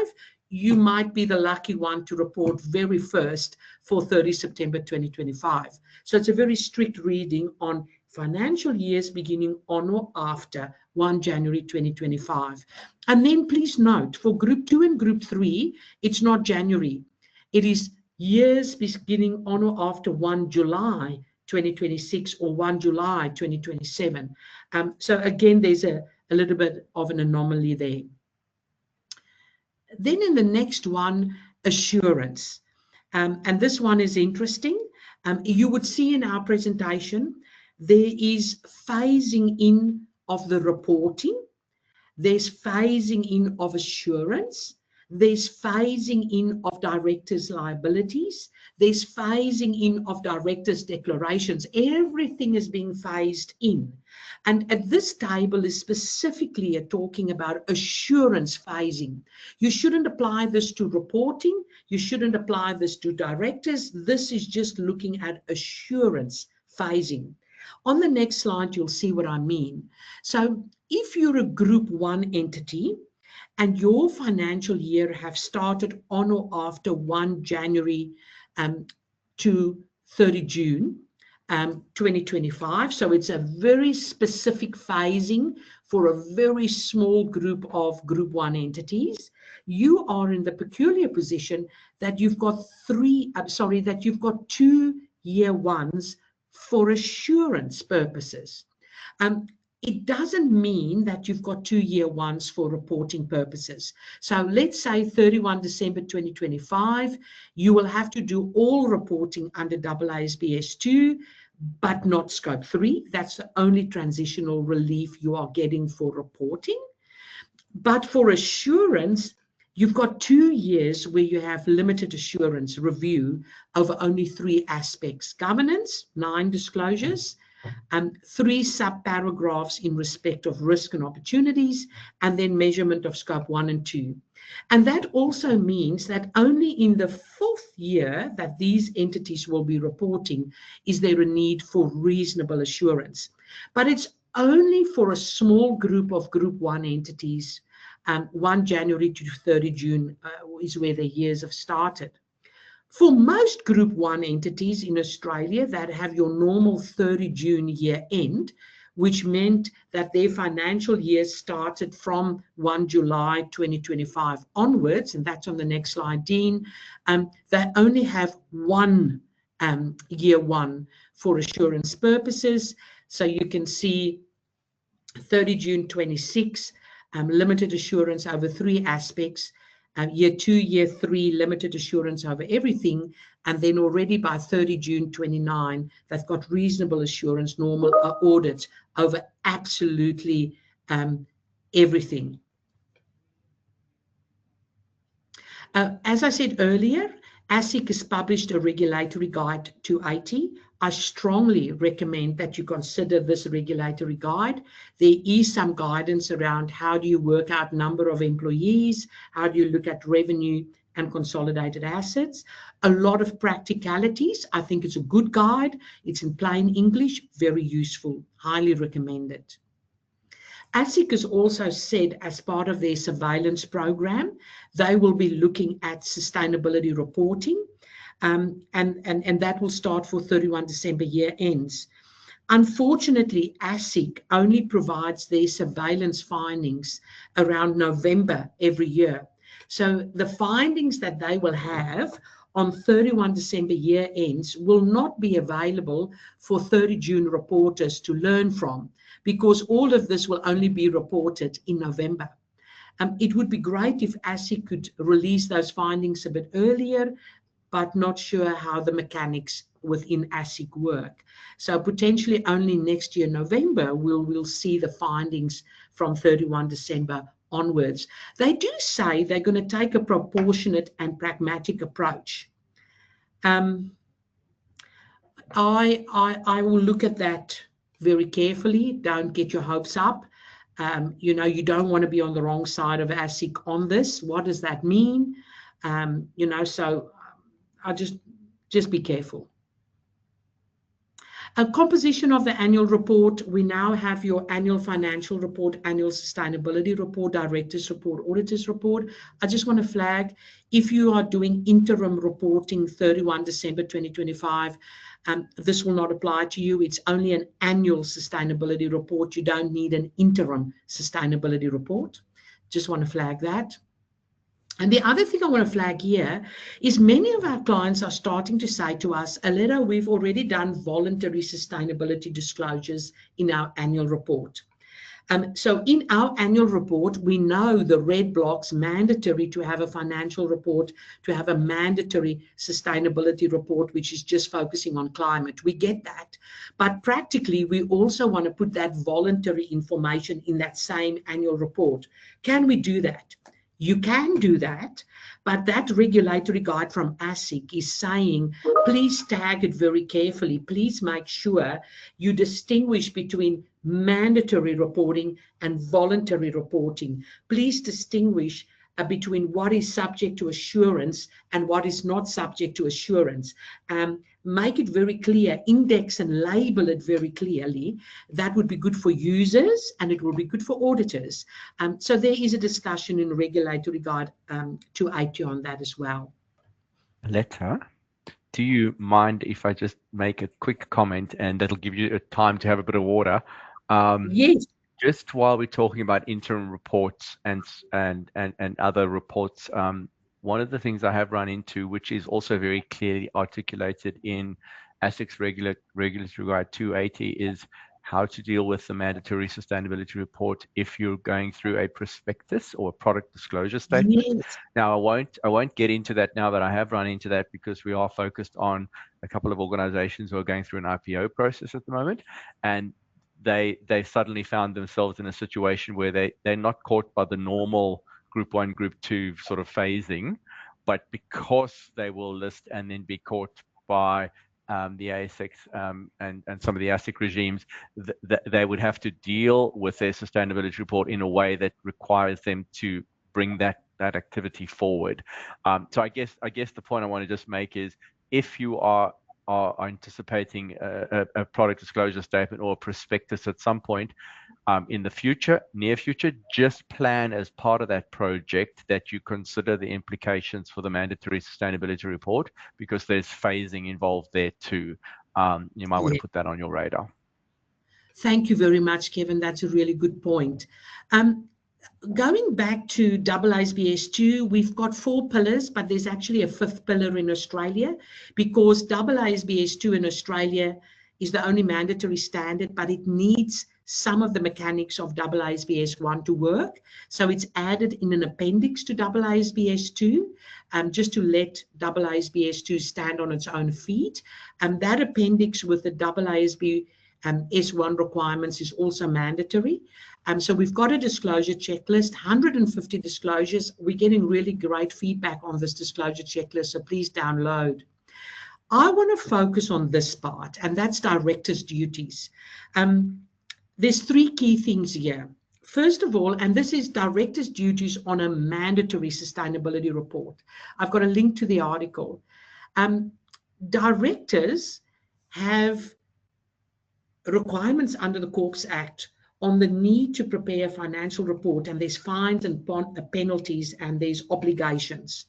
you might be the lucky one to report very first for 30 September 2025. So it's a very strict reading on financial years beginning on or after 1 January 2025. And then please note, for Group 2 and Group 3, it's not January. It is years beginning on or after 1 July 2026 or 1 July 2027. So again, there's a little bit of an anomaly there. Then in the next one, assurance. And this one is interesting. You would see in our presentation, there is phasing in of the reporting. There's phasing in of assurance. There's phasing in of directors' liabilities. There's phasing in of directors' declarations. Everything is being phased in. And at this table is specifically talking about assurance phasing. You shouldn't apply this to reporting. You shouldn't apply this to directors. This is just looking at assurance phasing. On the next slide, you'll see what I mean. So if you're a Group 1 entity, and your financial year have started on or after 1 January to 30 June 2025. So it's a very specific phasing for a very small group of Group 1 entities. You are in the peculiar position that you've got 2 year ones for assurance purposes. It doesn't mean that you've got 2 year ones for reporting purposes. So let's say 31 December 2025, you will have to do all reporting under AASB 2, but not Scope 3. That's the only transitional relief you are getting for reporting. But for assurance, you've got 2 years where you have limited assurance review over only 3 aspects: governance, 9 disclosures, 3 sub-paragraphs in respect of risk and opportunities, and then measurement of Scope 1 and 2. And that also means that only in the 4th year that these entities will be reporting is there a need for reasonable assurance. But it's only for a small group of Group 1 entities. 1 January to 30 June is where the years have started. For most Group 1 entities in Australia that have your normal 30 June year end, which meant that their financial year started from 1 July 2025 onwards, and that's on the next slide, Dean, they only have 1 year 1 for assurance purposes. So you can see 30 June 26, limited assurance over 3 aspects. Year 2, year 3, limited assurance over everything, and then already by 30 June 29, they've got reasonable assurance, normal audits over absolutely everything. As I said earlier, ASIC has published a regulatory guide 280. I strongly recommend that you consider this regulatory guide. There is some guidance around how do you work out number of employees, how do you look at revenue and consolidated assets. A lot of practicalities. I think it's a good guide. It's in plain English, very useful, highly recommended. ASIC has also said as part of their surveillance program, they will be looking at sustainability reporting. And that will start for 31 December year ends. Unfortunately, ASIC only provides their surveillance findings around November every year. So the findings that they will have on 31 December year ends will not be available for 30 June reporters to learn from, because all of this will only be reported in November. It would be great if ASIC could release those findings a bit earlier, but not sure how the mechanics within ASIC work. So potentially only next year, November, we'll see the findings from 31 December onwards. They do say they're going to take a proportionate and pragmatic approach. I will look at that very carefully. Don't get your hopes up. You know, you don't want to be on the wrong side of ASIC on this. What does that mean? You know, so I just Just be careful. A composition of the annual report. We now have your annual financial report, annual sustainability report, director's report, auditor's report. I just want to flag, if you are doing interim reporting 31 December 2025, this will not apply to you. It's only an annual sustainability report. You don't need an interim sustainability report. Just want to flag that. And the other thing I want to flag here is many of our clients are starting to say to us, Aletta, we've already done voluntary sustainability disclosures in our annual report. So in our annual report, we know the red blocks mandatory to have a financial report, to have a mandatory sustainability report, which is just focusing on climate. We get that. But practically, we also want to put that voluntary information in that same annual report. Can we do that? You can do that, but that regulatory guide from ASIC is saying, please tag it very carefully. Please make sure you distinguish between mandatory reporting and voluntary reporting. Please distinguish between what is subject to assurance and what is not subject to assurance. Make it very clear, index and label it very clearly. That would be good for users and it will be good for auditors. So there is a discussion in regulatory guide 280 on that as well. Aletta, do you mind if I just make a quick comment, and that'll give you time to have a bit of water? Yes. Just while we're talking about interim reports and other reports, one of the things I have run into, which is also very clearly articulated in ASIC's regulatory guide 280, is how to deal with the mandatory sustainability report if you're going through a prospectus or a product disclosure statement. Yes. Now, I won't get into that now that I have run into that, because we are focused on a couple of organizations who are going through an IPO process at the moment, and they suddenly found themselves in a situation where they're not caught by the normal group 1, group 2 sort of phasing, but because they will list and then be caught by the ASIC and some of the ASIC regimes, they would have to deal with their sustainability report in a way that requires them to bring that activity forward. So I guess the point I want to just make is, if you are anticipating a product disclosure statement or a prospectus at some point in the near future, just plan as part of that project that you consider the implications for the mandatory sustainability report, because there's phasing involved there too. You might want to put that on your radar. Thank you very much, Kevin. That's a really good point. Going back to AASB 2, we've got 4 pillars, but there's actually a 5th pillar in Australia, because AASB 2 in Australia is the only mandatory standard, but it needs some of the mechanics of AASB 1 to work. So it's added in an appendix to AASB 2, just to let AASB 2 stand on its own feet. And that appendix with the AASB S1 requirements is also mandatory. So we've got a disclosure checklist, 150 disclosures. We're getting really great feedback on this disclosure checklist, so please download. I want to focus on this part, and that's directors' duties. There's 3 key things here. First of all, and this is directors' duties on a mandatory sustainability report. I've got a link to the article. Directors have requirements under the Corps Act on the need to prepare a financial report, and there's fines and penalties and there's obligations.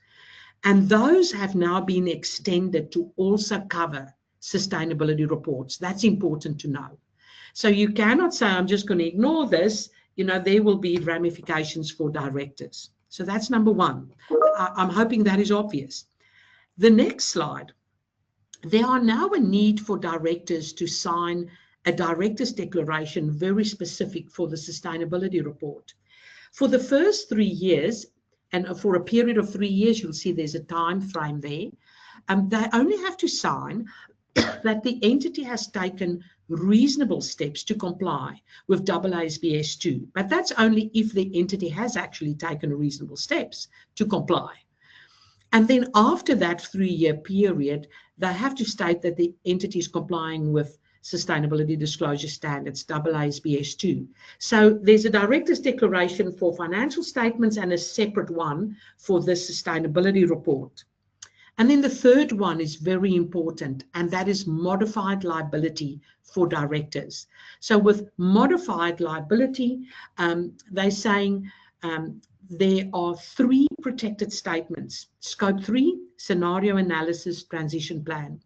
And those have now been extended to also cover sustainability reports. That's important to know. So you cannot say, I'm just going to ignore this. You know, there will be ramifications for directors. So that's number 1. I'm hoping that is obvious. The next slide. There are now a need for directors to sign a director's declaration very specific for the sustainability report. For the first 3 years, and for a period of 3 years, you'll see there's a time frame there, they only have to sign that the entity has taken reasonable steps to comply with AASB 2. But that's only if the entity has actually taken reasonable steps to comply. And then after that 3-year period, they have to state that the entity is complying with sustainability disclosure standards, AASB 2. So there's a director's declaration for financial statements and a separate one for the sustainability report. And then the third one is very important, and that is modified liability for directors. So with modified liability, they're saying there are 3 protected statements: scope 3, scenario analysis, transition plan.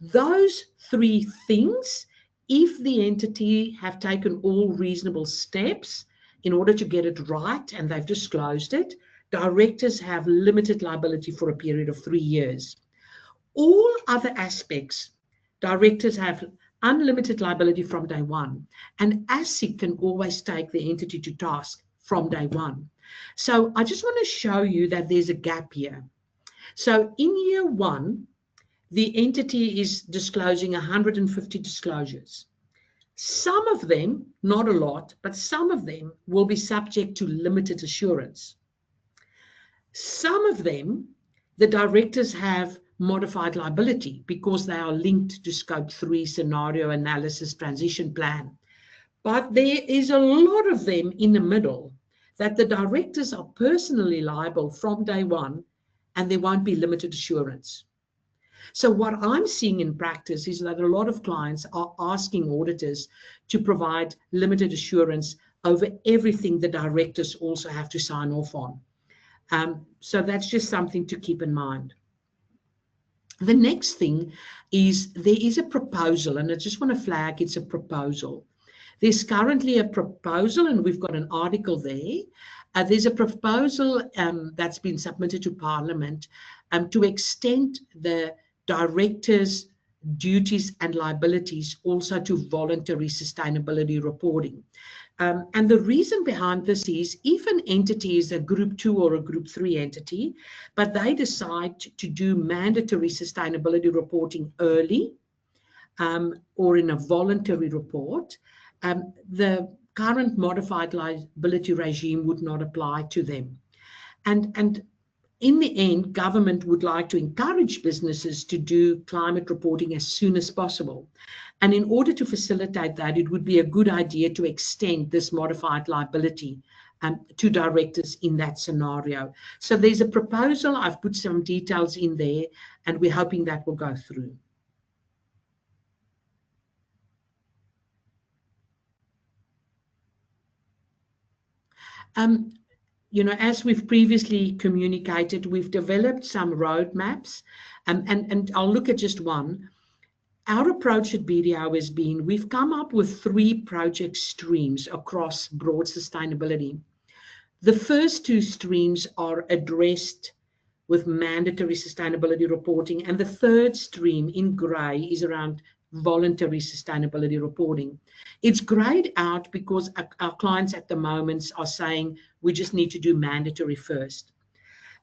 Those 3 things, if the entity have taken all reasonable steps in order to get it right and they've disclosed it, directors have limited liability for a period of 3 years. All other aspects, directors have unlimited liability from day one, and ASIC can always take the entity to task from day one. So I just want to show you that there's a gap here. So in year 1, the entity is disclosing 150 disclosures. Some of them, not a lot, but some of them will be subject to limited assurance. Some of them, the directors have modified liability because they are linked to scope 3, scenario analysis, transition plan. But there is a lot of them in the middle that the directors are personally liable from day one, and there won't be limited assurance. So what I'm seeing in practice is that a lot of clients are asking auditors to provide limited assurance over everything the directors also have to sign off on. So that's just something to keep in mind. The next thing is there is a proposal, and I just want to flag it's a proposal. There's currently a proposal, and we've got an article there. There's a proposal that's been submitted to Parliament to extend the directors' duties and liabilities also to voluntary sustainability reporting. And the reason behind this is if an entity is a Group 2 or a Group 3 entity, but they decide to do mandatory sustainability reporting early or in a voluntary report, the current modified liability regime would not apply to them. And in the end, government would like to encourage businesses to do climate reporting as soon as possible. And in order to facilitate that, it would be a good idea to extend this modified liability to directors in that scenario. So there's a proposal. I've put some details in there, and we're hoping that will go through. You know, as we've previously communicated, we've developed some roadmaps, and I'll look at just one. Our approach at BDO has been, we've come up with 3 project streams across broad sustainability. The first 2 streams are addressed with mandatory sustainability reporting, and the third stream in grey is around voluntary sustainability reporting. It's grayed out because our clients at the moment are saying we just need to do mandatory first.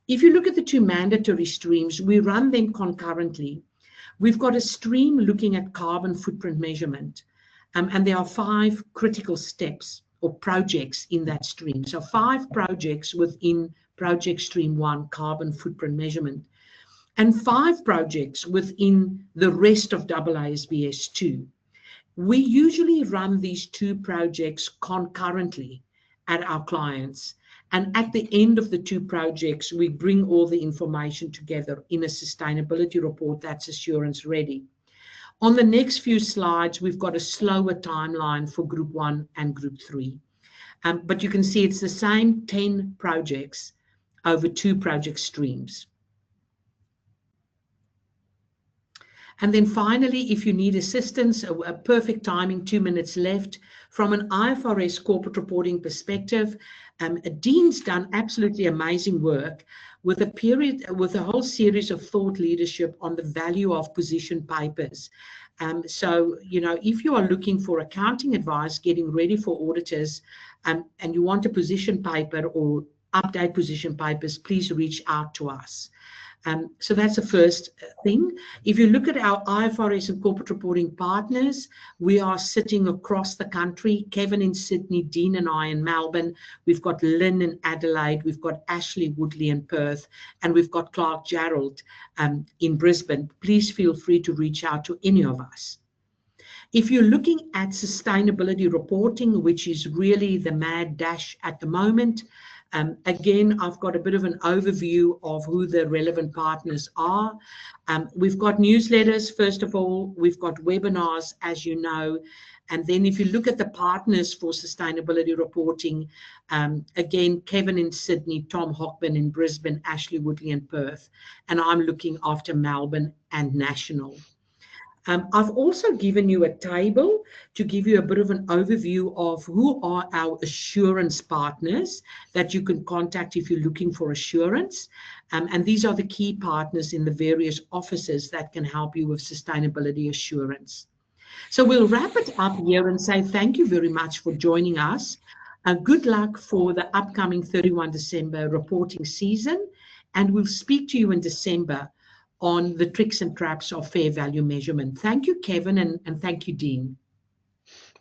If you look at the 2 mandatory streams, we run them concurrently. We've got a stream looking at carbon footprint measurement, and there are 5 critical steps or projects in that stream. So 5 projects within project stream 1, carbon footprint measurement, and 5 projects within the rest of AASBS 2. We usually run these 2 projects concurrently at our clients, and at the end of the 2 projects, we bring all the information together in a sustainability report that's assurance ready. On the next few slides, we've got a slower timeline for Group 1 and Group 3. But you can see it's the same 10 projects over 2 project streams. And then finally, if you need assistance, a perfect timing, 2 minutes left. From an IFRS corporate reporting perspective, Dean's done absolutely amazing work with a whole series of thought leadership on the value of position papers. So, you know, if you are looking for accounting advice, getting ready for auditors, and you want a position paper or update position papers, please reach out to us. So that's the first thing. If you look at our IFRS and corporate reporting partners, we are sitting across the country. Kevin in Sydney, Dean and I in Melbourne. We've got Lynn in Adelaide. We've got Ashley Woodley in Perth. And we've got Clark Gerald in Brisbane. Please feel free to reach out to any of us. If you're looking at sustainability reporting, which is really the mad dash at the moment, Again, I've got a bit of an overview of who the relevant partners are. We've got newsletters, first of all. We've got webinars, as you know. And then if you look at the partners for sustainability reporting, again, Kevin in Sydney, Tom Hockman in Brisbane, Ashley Woodley in Perth, and I'm looking after Melbourne and National. I've also given you a table to give you a bit of an overview of who are our assurance partners that you can contact if you're looking for assurance. And these are the key partners in the various offices that can help you with sustainability assurance. So we'll wrap it up here and say thank you very much for joining us. Good luck for the upcoming 31 December reporting season. And we'll speak to you in December on the tricks and traps of fair value measurement. Thank you, Kevin, and thank you, Dean.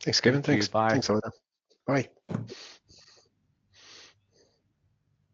Thanks, Kevin. Thank you. Thanks, Ida. Bye.